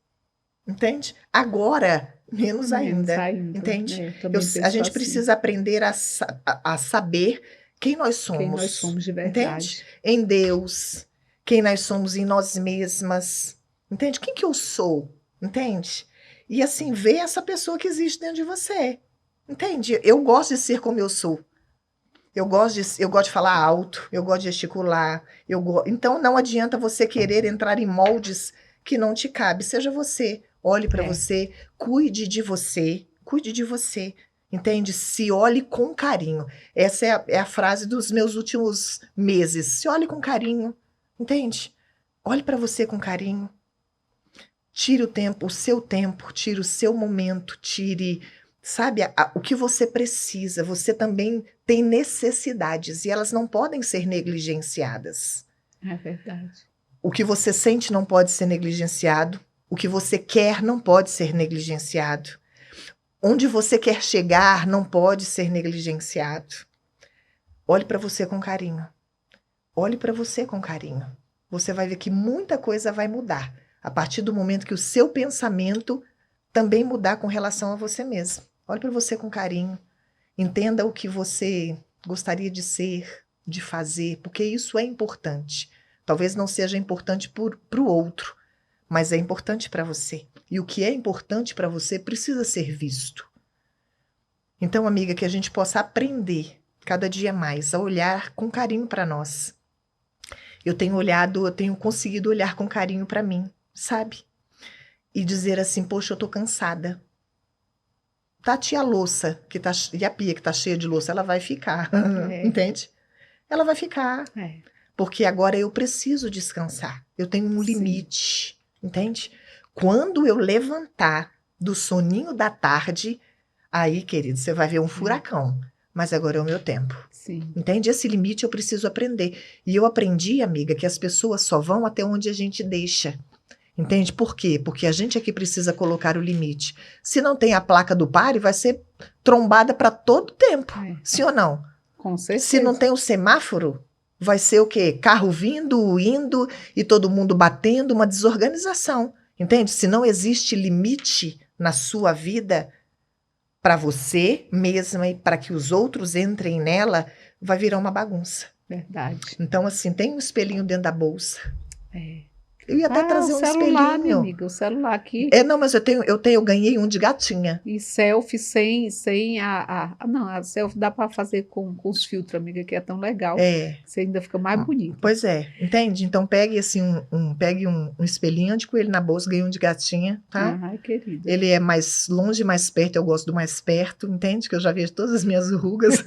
S2: entende? Agora, menos ainda, entende?
S1: Eu também
S2: A
S1: penso
S2: gente
S1: assim.
S2: precisa aprender a saber quem nós somos.
S1: Quem nós somos de verdade.
S2: Entende? Em Deus, quem nós somos em nós mesmas, entende? Quem que eu sou, entende? E assim, ver essa pessoa que existe dentro de você, entende? Eu gosto de ser como eu sou. Eu gosto de falar alto, eu gosto de gesticular. Então não adianta você querer entrar em moldes que não te cabe. Seja você, olhe para você, cuide de você, entende? Se olhe com carinho. Essa é a frase dos meus últimos meses. Se olhe com carinho, entende? Olhe para você com carinho. Tire o seu tempo, tire o seu momento, sabe, o que você precisa. Você também tem necessidades e elas não podem ser negligenciadas.
S1: É verdade.
S2: O que você sente não pode ser negligenciado. O que você quer não pode ser negligenciado. Onde você quer chegar não pode ser negligenciado. Olhe para você com carinho. Olhe para você com carinho. Você vai ver que muita coisa vai mudar a partir do momento que o seu pensamento também mudar com relação a você mesmo. Olhe para você com carinho. Entenda o que você gostaria de ser, de fazer, porque isso é importante. Talvez não seja importante para o outro, mas é importante para você. E o que é importante para você precisa ser visto. Então, amiga, que a gente possa aprender cada dia mais a olhar com carinho para nós. Eu tenho conseguido olhar com carinho para mim, sabe? E dizer assim, poxa, eu tô cansada. Tati, a louça, e a pia que tá cheia de louça, ela vai ficar, entende? Ela vai ficar, porque agora eu preciso descansar. Eu tenho um limite, entende? Quando eu levantar do soninho da tarde, aí, querido, você vai ver um furacão. Mas agora é o meu tempo.
S1: Sim.
S2: Entende? Esse limite eu preciso aprender. E eu aprendi, amiga, que as pessoas só vão até onde a gente deixa. Entende? Por quê? Porque a gente é que precisa colocar o limite. Se não tem a placa do pare, vai ser trombada para todo tempo. Sim ou não?
S1: Com certeza.
S2: Se não tem o semáforo, vai ser o quê? Carro vindo, indo e todo mundo batendo, uma desorganização. Entende? Se não existe limite na sua vida, para você mesma e para que os outros entrem nela, vai virar uma bagunça.
S1: Verdade.
S2: Então, assim, tem um espelhinho dentro da bolsa. Eu ia até
S1: o
S2: trazer um
S1: celular,
S2: espelhinho.
S1: minha amiga, o celular aqui.
S2: Não, mas eu ganhei um de gatinha.
S1: E selfie sem não, a selfie dá para fazer com os filtros, amiga, que é tão legal. Você ainda fica mais bonito.
S2: Pois é, entende? Então pegue assim pegue um espelhinho, ande com ele na bolsa, ganhei um de gatinha, tá?
S1: Ai, querida.
S2: Ele é mais longe, mais perto, eu gosto do mais perto, entende? Que eu já vejo todas as minhas rugas.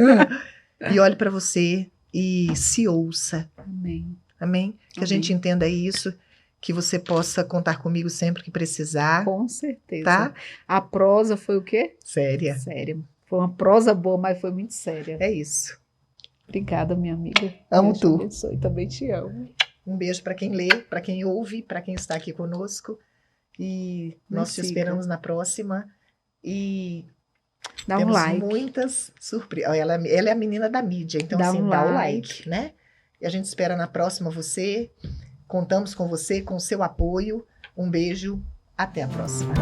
S2: E olhe para você e se ouça.
S1: Amém.
S2: Amém? Que a
S1: Amém.
S2: gente entenda isso, que você possa contar comigo sempre que precisar,
S1: Com certeza.
S2: tá?
S1: A prosa foi o quê?
S2: Séria.
S1: Séria. Foi uma prosa boa, mas foi muito séria.
S2: É isso.
S1: Obrigada, minha amiga.
S2: Amo
S1: Deus te
S2: tu.
S1: abençoe. Também te amo.
S2: Um beijo para quem lê, para quem ouve, para quem está aqui conosco. E nós te
S1: siga.
S2: esperamos na próxima. E
S1: Dá um
S2: temos
S1: like.
S2: muitas surpresas. Ela é a menina da mídia, então
S1: Dá
S2: assim,
S1: um
S2: dá o
S1: like.
S2: like, né? E a gente espera na próxima você. Contamos com você, com o seu apoio. Um beijo, até a próxima.